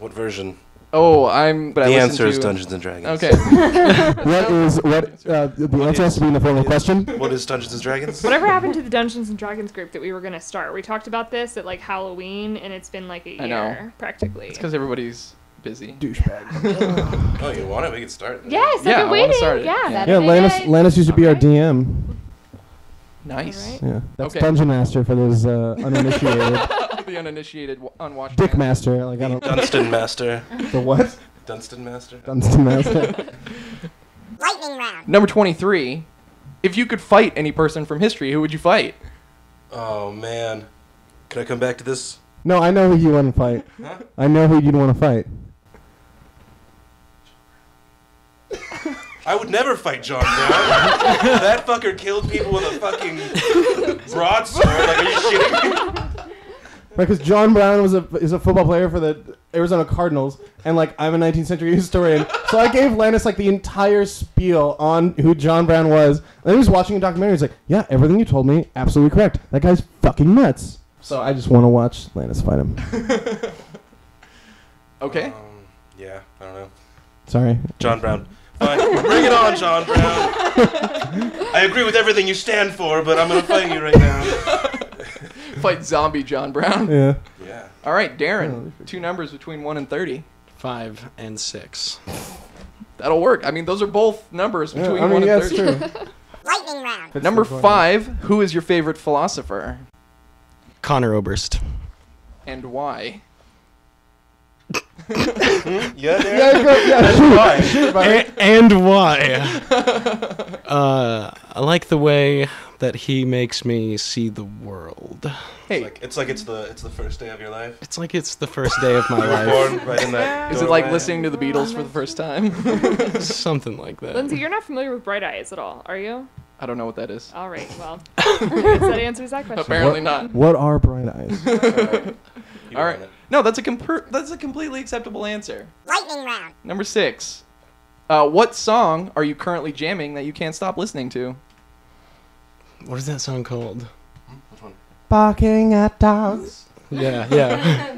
What version? Oh, but I The listened answer is to- Dungeons and Dragons. Okay. The answer has to be in the form of a question. What is Dungeons and Dragons? Whatever happened to the Dungeons and Dragons group that we were gonna start? We talked about this at like Halloween, and it's been like a I know. year practically. It's because everybody's busy. Douchebag. Oh, you want it? We can start. Yes, I've Yeah, I been wanna waiting. start it. Yeah. That Yeah, is a day. Lannis used to be our Okay. DM. Nice. Alright. Yeah, that's Okay. Dungeon Master for those uninitiated. The uninitiated, unwashed. Dick man. Master. Like I don't. Dunstan Master. The what? Dunstan Master. Dunstan Master. Lightning round. Number 23. If you could fight any person from history, who would you fight? Oh, man. Can I come back to this? No, I know who you want to fight. Huh? I know who you'd want to fight. I would never fight John Brown. That fucker killed people with a fucking broadsword. Like, are you shitting me? Right, because John Brown is a football player for the Arizona Cardinals, and like I'm a 19th century historian, so I gave Lannis like the entire spiel on who John Brown was. And he was watching a documentary. He's like, "Yeah, everything you told me, absolutely correct. That guy's fucking nuts." So I just want to watch Lannis fight him. Okay. Yeah, I don't know. Sorry. John Brown. Fine. Bring it on, John Brown. I agree with everything you stand for, but I'm going to fight you right now. Fight zombie John Brown. Yeah. Yeah. All right, Darren. 2 numbers between 1 and 30. 5 and 6. That'll work. I mean, those are both numbers between I 1 mean, and yeah, 30. it's true. Lightning round. Number 5. Who is your favorite philosopher Connor Oberst. and why? Yeah, Yeah, Darren? go, yeah, Why? shoot, buddy. And why? I like the way that he makes me see the world. Hey, It's like it's the first day of your life. It's like it's the first day of my You were life. born right in that. is it like doorway. listening to the Beatles for the first time? Something like that. Lindsay, you're not familiar with Bright Eyes at all, are you? I don't know what that is. All right, well, I guess that answers that question. Apparently not. What are bright eyes? You All right. won it. No, that's a completely acceptable answer. Lightning round. Number 6. What song are you currently jamming that you can't stop listening to? What is that song called? Which one? Barking at dogs. Yeah.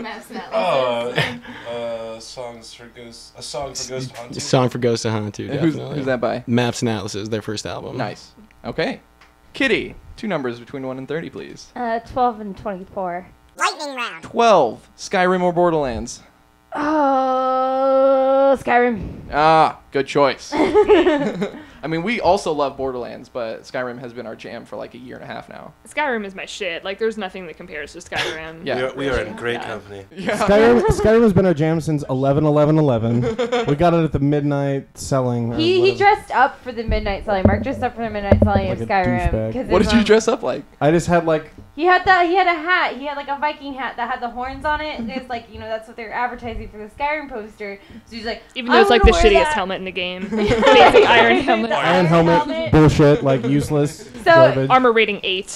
Maps and Oh, atlases. songs for ghosts. A song for ghost A hunting. song for Ghost to Hunt too. Who's Definitely. that by? Maps and Atlases, their first album. Nice. Okay. Kitty, 2 numbers between 1 and 30, please. 12 and 24. Lightning round. 12. Skyrim or Borderlands? Oh, Skyrim. Ah, good choice. I mean, we also love Borderlands, but Skyrim has been our jam for like a year and a half now. Skyrim is my shit. Like, there's nothing that compares to Skyrim. Yeah. We are in great Yeah. company. Yeah. Skyrim has been our jam since 11/11/11. We got it at the midnight selling. or He whatever. dressed up for the midnight selling. Mark dressed up for the midnight selling Like of a Skyrim. douchebag. 'cause What it's, did you dress up like? I just had like He had a hat. He had like a Viking hat that had the horns on it. And it's like, that's what they were advertising for the Skyrim poster. So he's like, Even though it's like the shittiest helmet in the game. Basic iron helmet. iron helmet, bullshit, like useless. So- garbage. Armor rating 8.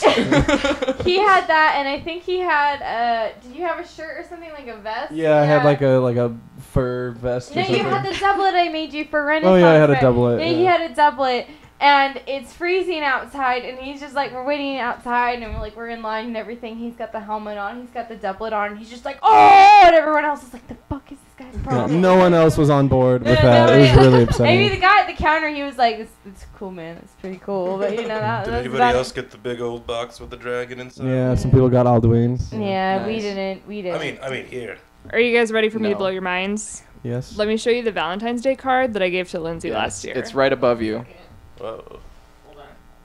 he had that, and I think he had. Did you have a shirt or something, like a vest? Yeah, I had like a fur vest or No, something. you had the doublet I made you for Renaissance. Oh, yeah, I had a Fair. doublet, Yeah, he yeah. had a doublet, and it's freezing outside, and he's just like, we're waiting outside, and we're in line and everything. He's got the helmet on, he's got the doublet on, and he's just like, oh, and everyone else is like, the fuck is this guy's Yeah, problem? no one else was on board with No, that. It was nobody- really upsetting. Maybe the guy at the counter, he was like, it's cool, man. It's pretty cool. But, Did that's anybody about else get the big old box with the dragon inside? Yeah, some people got Alduins. Yeah, we Nice. didn't. We didn't. I mean, here. Are you guys ready for me to No. blow your minds? Yes. Let me show you the Valentine's Day card that I gave to Lindsay last year. It's right above you. Whoa. Hold on.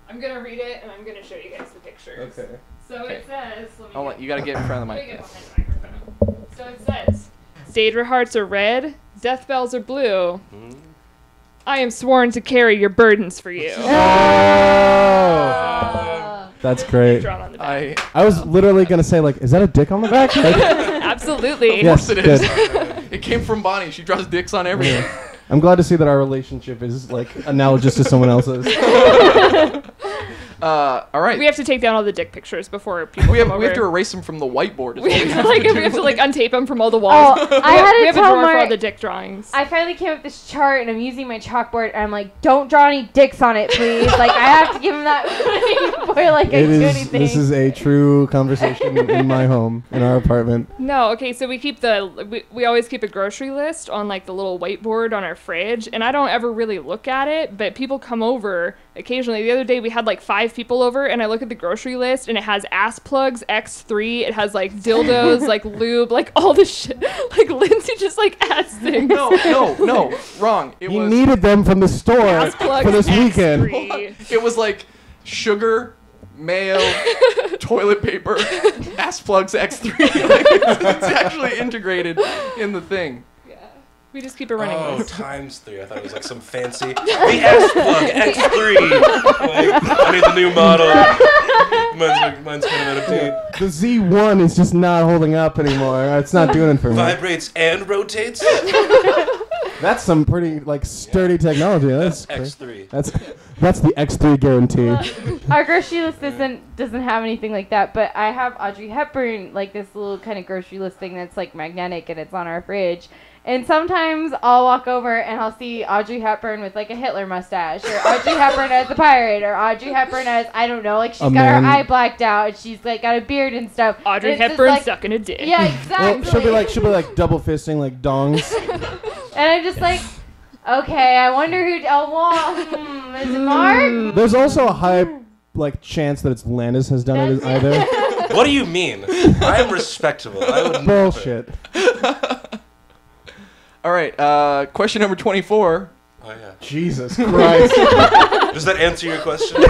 I'm gonna read it and I'm gonna show you guys the pictures. Okay. So Okay. it says. Let me Hold on, you gotta get in front of the let me mic. get behind the microphone. So it says, Daedra hearts are red, death bells are blue. I am sworn to carry your burdens for you. Oh, that's great. Drawn on the back. I was literally gonna say like, is that a dick on the back? Like, Absolutely. yes, It good. is. It came from Bonnie. She draws dicks on everything. I'm glad to see that our relationship is like analogous to someone else's. All right. We have to take down all the dick pictures before people We have come to over. erase them from the whiteboard. is We what have to, like, do. we have to like untape them from all the walls. Oh, I had we to have a tell drawer for all Mark. the dick drawings. I finally came up with this chart, and I'm using my chalkboard, and I'm like, don't draw any dicks on it, please. Like, I have to give him that before like I It do is. anything. This is a true conversation in my home, in our apartment. No, okay, so we keep we always keep a grocery list on like the little whiteboard on our fridge, and I don't ever really look at it, but people come over occasionally. The other day we had like 5 people over, and I look at the grocery list, and it has ass plugs X3, it has like dildos, like lube, like all the shit. Like Lindsay just like adds things. No, wrong. It He was needed them from the store Ass plugs for this weekend. X3. it was like sugar, mayo, toilet paper, ass plugs X3. It's actually integrated in the thing. We just keep a running Oh, list. times 3. I thought it was like some fancy. The S Plug X3. Like, I need the new model. Mine's kind of out of date. The Z1 is just not holding up anymore. It's not doing it for me. Vibrates and rotates. That's some pretty like sturdy technology. That's X3. that's the X3 guarantee. Our grocery list doesn't have anything like that, but I have Audrey Hepburn, like this little kind of grocery list thing that's like magnetic, and it's on our fridge. And sometimes I'll walk over and I'll see Audrey Hepburn with like a Hitler mustache, or Audrey Hepburn as a pirate, or Audrey Hepburn as, I don't know, like she's A got her man. eye blacked out, and she's like got a beard and stuff. Audrey And it's just, Hepburn like, sucking a dick. Yeah, Well, exactly. she'll be like double fisting like dongs. And I'm just like, okay, I wonder who. Is it Mark? There's also a high like chance that it's Landis has done it either. What do you mean? I'm respectable. I would Bullshit. All right. Question number 24. Oh yeah. Jesus Christ. Does that answer your question?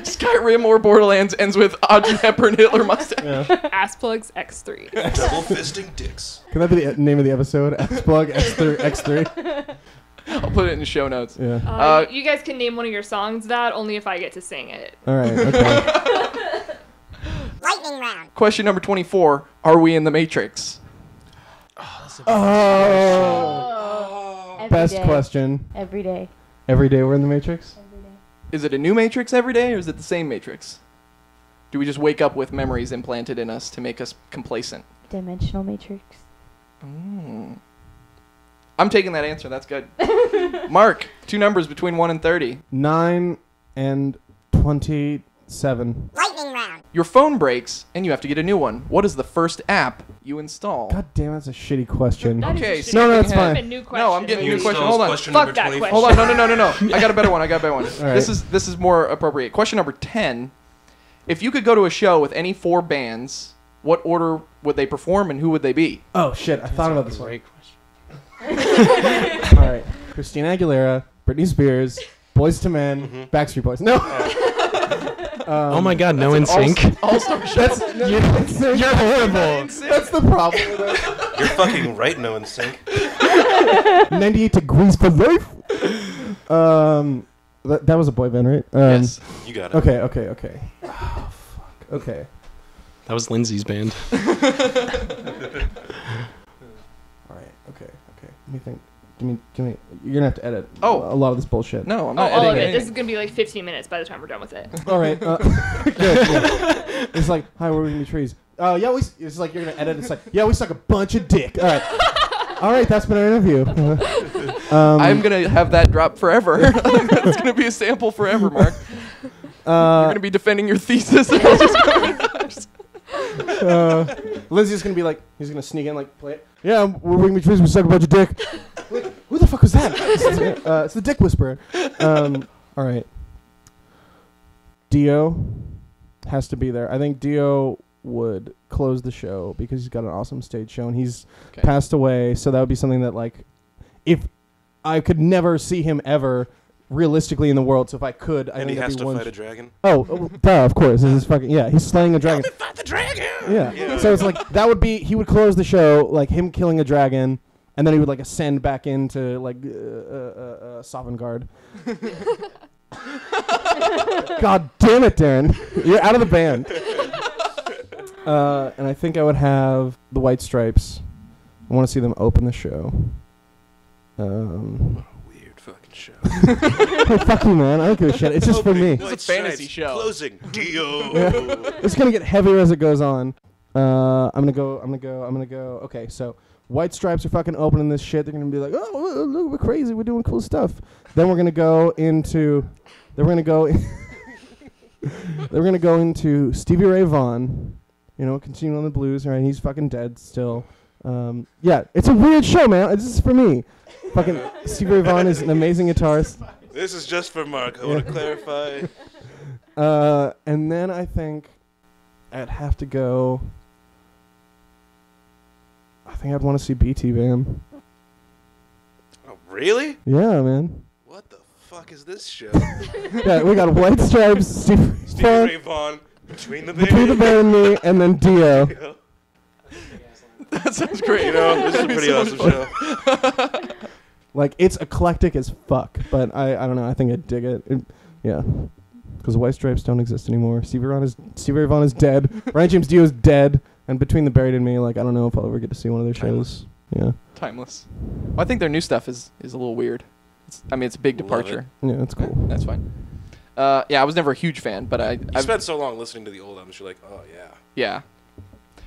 Skyrim or Borderlands ends with Audrey Hepburn Hitler mustache. Yeah. Ass plugs X3. Double fisting dicks. Can that be the name of the episode? X-Plug, X3. I'll put it in the show notes. Yeah. You guys can name one of your songs that only if I get to sing it. All right. Okay. Lightning round. Question number 24. Are we in the Matrix? Every Best day. question. Every day. Every day we're in the Matrix. Every day. Is it a new Matrix every day, or is it the same Matrix? Do we just wake up with memories implanted in us to make us complacent? Dimensional Matrix. I'm taking that answer. That's good. Mark, 2 numbers between 1 and 30. 9 and 27. Lightning round. Your phone breaks, and you have to get a new one. What is the first app you install? God damn, that's a shitty question. That is Okay, a so shitty No, no, question. it's fine. A new question. No, I'm getting a new question. Installs Hold on. question Fuck number that 24. question. Hold on. No. I got a better one. right. This is more appropriate. Question number 10. If you could go to a show with any 4 bands, what order would they perform and who would they be? Oh shit, I thought about this one. Great question. All right. Christina Aguilera, Britney Spears, Boyz II Men, Backstreet Boys. No. Oh my God, no in sync. All-star show. You're horrible. That's the problem with it. You're fucking right, no in sync. 98 Degrees for Life. That was a boy band, right? Yes. You got it. Okay. Oh, fuck. Okay. That was Lindsay's band. All right. Okay. Let me think. Give me. You're gonna have to edit. Oh. A lot of this bullshit. No, I'm Oh, not all of editing it. This anything. is gonna be like 15 minutes by the time we're done with it. All right. Good. Yeah. It's like, hi, we're in the trees. Yeah, it's like you're gonna edit. It's like, yeah, we suck a bunch of dick. All right. All right. That's been our interview. I'm going to have that drop forever. It's going to be a sample forever, Mark. You're going to be defending your thesis. Lindsay's gonna be like, he's gonna sneak in, like, play it. Yeah, we're winging the trees. We suck a bunch of dick. Like, who the fuck was that? It's the Dick Whisperer. All right. Dio has to be there. I think Dio would close the show because he's got an awesome stage show and he's Okay. passed away. So that would be something that, like, if I could never see him ever realistically in the world. So if I could, I And think he that'd has be to one. fight a dragon. Oh, duh, of course. This is fucking, yeah, he's slaying a dragon. Fight the dragon! Yeah. So it's like that would be he would close the show like him killing a dragon, and then he would like ascend back into like Sovngarde. God damn it, Darren! You're out of the band. And I think I would have the White Stripes. I want to see them open the show. Weird fucking show. Hey, fuck you, man. I don't give a shit. It's just for me. This is a fantasy show. Closing. Dio. It's gonna get heavier as it goes on. I'm gonna go. Okay, so White Stripes are fucking opening this shit. They're gonna be like, oh, look, we're crazy. We're doing cool stuff. Then we're gonna go into. Then we're gonna go. Then we're gonna go into Stevie Ray Vaughan. You know, continuing on the blues. Right, he's fucking dead still. Yeah, it's a weird show, man. This is for me. Fucking Stevie Ray Vaughan is an amazing guitarist. This is just for Mark. I want to clarify. And then I think I'd have to go. I think I'd want to see BT Bam. Oh, really? Yeah, man. What the fuck is this show? Yeah, we got White Stripes, Stevie Ray Vaughan, Between the Between the Band and Me, and then Dio. That sounds great. You know, this is a pretty awesome show. Like, it's eclectic as fuck, but I don't know. I think I'd dig it. Yeah. Because White Stripes don't exist anymore. Stevie Ray Vaughan is dead. Ryan James Dio is dead. And Between the Buried and Me, like, I don't know if I'll ever get to see one of their shows. Yeah. Timeless. Well, I think their new stuff is a little weird. It's a big Love departure. Yeah, that's cool. That's fine. Yeah, I was never a huge fan, but You spent so long listening to the old albums, you're like, oh, yeah. yeah.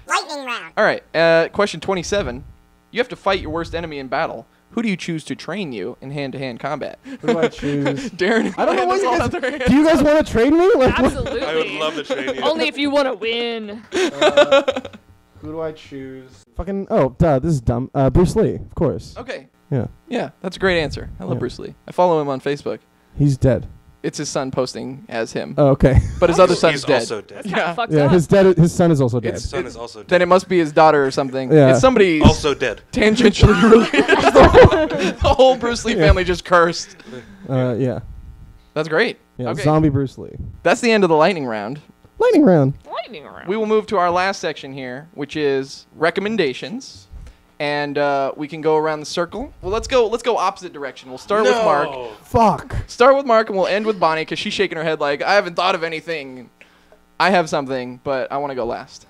Lightning round. All right. Question 27. You have to fight your worst enemy in battle. Who do you choose to train you in hand-to-hand combat? Who do I choose? Darren. I don't know what you all guys... out there. Do you guys want to train me? Like, what- Absolutely. I would love to train you. Only if you want to win. Who do I choose? Fucking... Oh, duh. This is dumb. Bruce Lee, of course. Okay. Yeah. Yeah, that's a great answer. I love Yeah. Bruce Lee. I follow him on Facebook. He's dead. It's his son posting as him. Oh, okay. But his other son's He's dead. also dead. Yeah. Fucked Yeah, up. his son is also dead. His son is also dead. Then it must be his daughter or something. Yeah. It's somebody Also dead. tangentially related. The whole Bruce Lee family just cursed. Yeah. That's great. Yeah, Okay. Zombie Bruce Lee. That's the end of the lightning round. Lightning round. Lightning round. We will move to our last section here, which is recommendations. and we can go around the circle. Well, let's go opposite direction. We'll start with Mark. Fuck. Start with Mark, and we'll end with Bonnie because she's shaking her head like I haven't thought of anything. I have something, but I want to go last.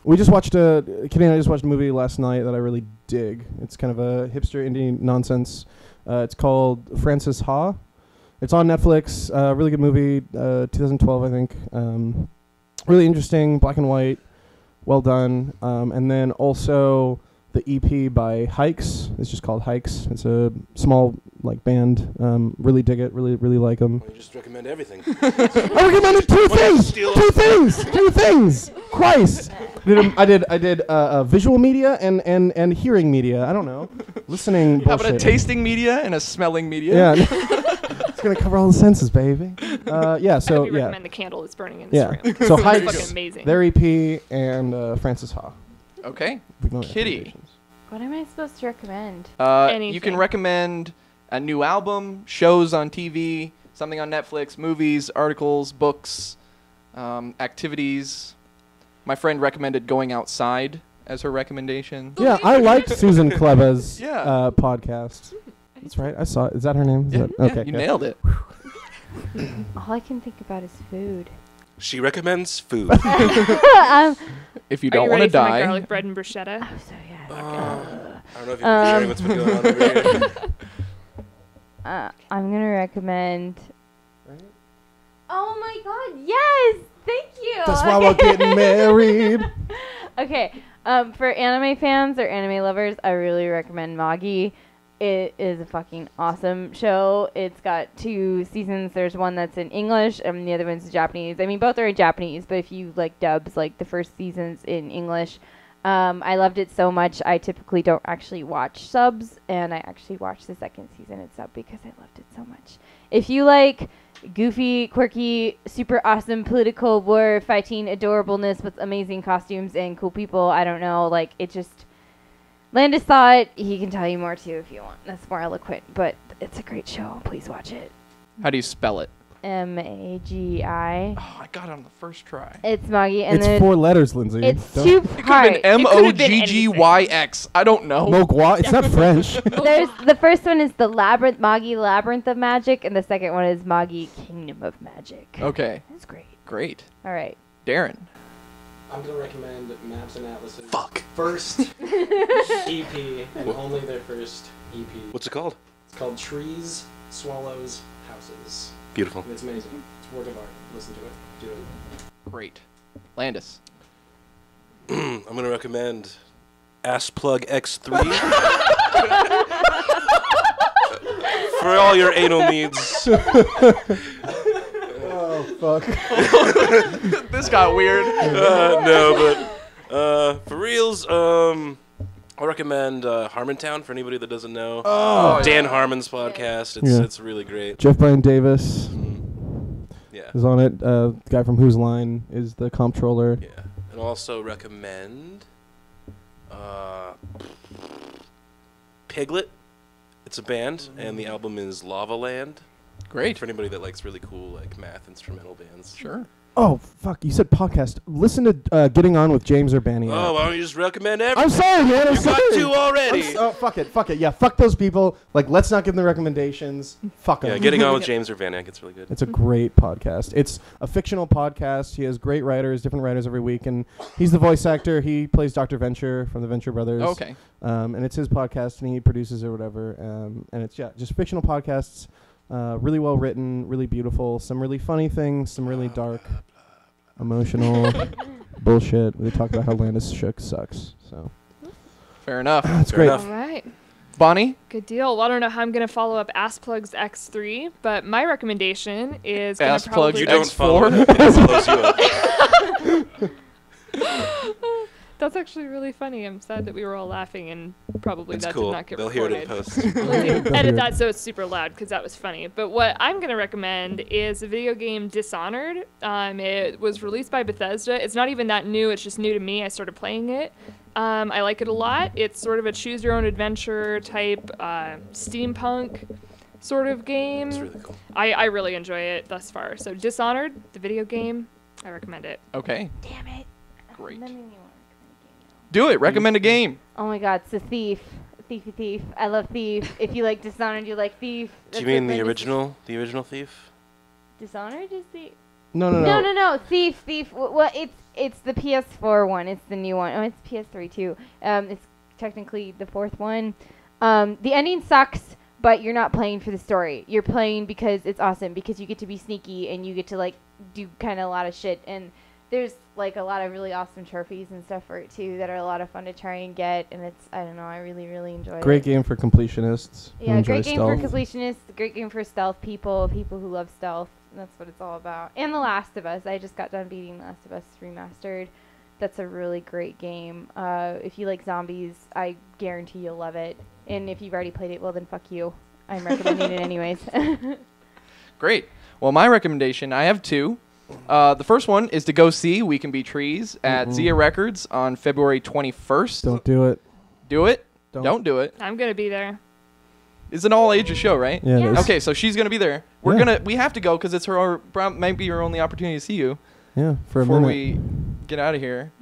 We just watched Kitty and I just watched a movie last night that I really dig. It's kind of a hipster indie nonsense. It's called Frances Ha. It's on Netflix. Really good movie. 2012, I think. Really interesting, black and white, well done. And then also the EP by Hikes. It's just called Hikes. It's a small band. Really dig it. Really like them. You just recommend everything. I recommended two things. Christ. I did visual media and hearing media. I don't know. Listening. How about a bullshit. tasting media and a smelling media? Yeah. It's gonna cover all the senses, baby. Yeah. I So hope you yeah. recommend the candle that's burning in this Yeah. room. So It's Hikes, fucking amazing. their EP, and Frances Ha. Okay. We know Kitty. recommendations. What am I supposed to recommend? You can Anything. recommend a new album, shows on TV, something on Netflix, movies, articles, books, activities. My friend recommended Going Outside as her recommendation. Yeah, I liked Susan Kleba's Yeah. podcast. That's right. I saw it. Is that her name? Is that, okay. you good. nailed it. All I can think about is food. She recommends food. If you Are don't you want to ready for my die. garlic bread and bruschetta? Oh, so yeah. I don't know if you've been sharing what's been going on over here. I'm gonna recommend. Oh my God! Yes, thank you. That's why we're getting married. Okay, for anime fans or anime lovers, I really recommend Magi. It is a fucking awesome show. It's got 2 seasons. There's one that's in English and the other one's Japanese. I mean, both are in Japanese, but if you like dubs, like the first season's in English. I loved it so much. I typically don't actually watch subs, and I actually watched the second season in sub because I loved it so much. If you like goofy, quirky, super awesome political war fighting adorableness with amazing costumes and cool people, I don't know, like it just... Landis saw it. He can tell you more too if you want. That's more eloquent, but it's a great show. Please watch it. How do you spell it? Magi. Oh, I got it on the first try. It's Magi, and It's then 4 letters, Lindsay. it's Don't- 2 It could have parts. been Moggyx. I don't know. Mogwai? It's not French. There's the first one is the Magi Labyrinth of Magic, and the second one is Magi Kingdom of Magic. Okay, That's great. great. All right. Darren. I'm gonna recommend Maps and Atlas's Fuck. first EP and only their first EP. What's it called? It's called Trees, Swallows, Houses. Beautiful. And it's amazing. It's a work of art. Listen to it. Do it. Great. Landis. I'm going to recommend Assplug X3 for all your anal needs. Oh, fuck. This got weird. No, but for reals, I'll recommend Harmontown for anybody that doesn't know. Oh, Dan Harmon's podcast. It's really great. Jeff Brian Davis Yeah. is on it. The guy from Whose Line is the comptroller. Yeah. And also recommend Piglet. It's a band, and the album is Lava Land. Great. For anybody that likes really cool math instrumental bands. Sure. Oh, fuck. You said podcast. Listen to Getting On with James Urbaniak. Oh, why don't you just recommend everything? I'm sorry, man. I'm You got sorry. 2 already. Oh, fuck it. Yeah, fuck those people. Let's not give them the recommendations. Fuck them. Yeah, Getting On with James Urbaniak. It's really good. It's a great podcast. It's a fictional podcast. He has great writers, different writers every week, and he's the voice actor. He plays Dr. Venture from the Venture Brothers. Okay. And it's his podcast, and he produces or whatever. And it's just fictional podcasts. Really well written, really beautiful. Some really funny things, some really dark, emotional bullshit. They talk about how Landis Shook sucks. So Fair enough. that's Fair great. enough. All right. Bonnie. Good deal. Well, I don't know how I'm going to follow up Assplugs X3, but my recommendation is going to Assplugs probably... You don't X4? follow it. It blows you up. That's actually really funny. I'm sad that we were all laughing and probably It's that cool. did not get They'll hear recorded. it in post. We'll They'll hear edit it. that so it's super loud because that was funny. But what I'm going to recommend is the video game Dishonored. It was released by Bethesda. It's not even that new. It's just new to me. I started playing it. I like it a lot. It's sort of a choose-your-own-adventure type steampunk sort of game. It's really cool. I really enjoy it thus far. So Dishonored, the video game, I recommend it. Okay. Damn it. Great. That made me want to recommend a game now. Do it. Recommend a game. Oh my God, it's a Thief. Thief. I love Thief. If you like Dishonored, you like Thief. Do you mean the original Thief? Dishonored is the... No. Thief. Well, it's the PS4 one. It's the new one. Oh, it's PS3 too. It's technically the fourth one. The ending sucks, but you're not playing for the story. You're playing because it's awesome, because you get to be sneaky and you get to like do kind of a lot of shit. And there's like a lot of really awesome trophies and stuff for it too that are a lot of fun to try and get. And it's, I don't know, I really enjoy it. Great game for completionists. who Yeah, enjoy great game stealth. for completionists. Great game for stealth people who love stealth. That's what it's all about. And The Last of Us. I just got done beating The Last of Us Remastered. That's a really great game. If you like zombies, I guarantee you'll love it. And if you've already played it, well then fuck you. I'm recommending it anyways. Great. Well, my recommendation, I have two. The first one is to go see We Can Be Trees at Zia Records on February 21st. Don't do it. Do it. Don't. Don't do it. I'm gonna be there. It's an all ages show, right? Yeah. Yeah. it is. Okay, so she's gonna be there. We have to go because it's might be her only opportunity to see you Yeah, for a before minute. we get out of here.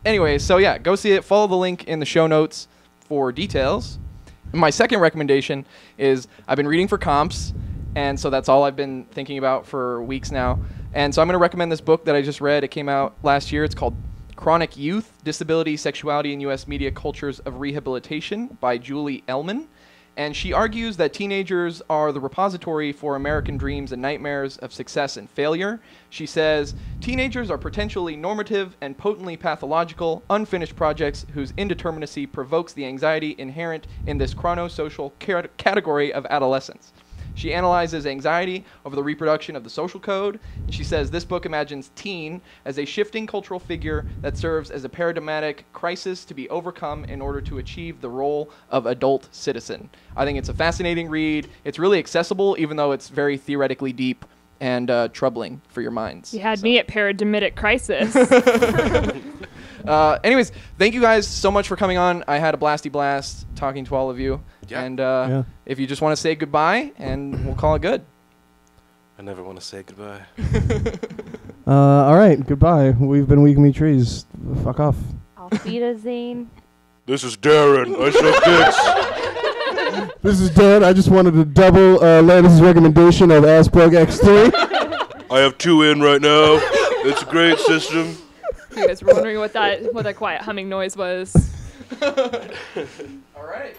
Anyway, so yeah, go see it. Follow the link in the show notes for details. And my second recommendation is I've been reading for comps, and so that's all I've been thinking about for weeks now. And so I'm going to recommend this book that I just read. It came out last year. It's called Chronic Youth, Disability, Sexuality in U.S. Media Cultures of Rehabilitation by Julie Ellman. And she argues that teenagers are the repository for American dreams and nightmares of success and failure. She says, teenagers are potentially normative and potently pathological, unfinished projects whose indeterminacy provokes the anxiety inherent in this chronosocial category of adolescence. She analyzes anxiety over the reproduction of the social code, and she says this book imagines teen as a shifting cultural figure that serves as a paradigmatic crisis to be overcome in order to achieve the role of adult citizen. I think it's a fascinating read. It's really accessible, even though it's very theoretically deep and troubling for your minds. You had me at paradigmatic crisis. Anyways, thank you guys so much for coming on. I had a blasty blast talking to all of you. Yeah. And if you just want to say goodbye, and we'll call it good. I never want to say goodbye. All right, goodbye. We've been We Can Be Trees. Fuck off. Auf Wiedersehen. This is Darren. I suck dicks. This is Dan. I just wanted to double Landis' recommendation of Asplug X3. I have 2 in right now. It's a great system. You guys were wondering what that quiet humming noise was. All right.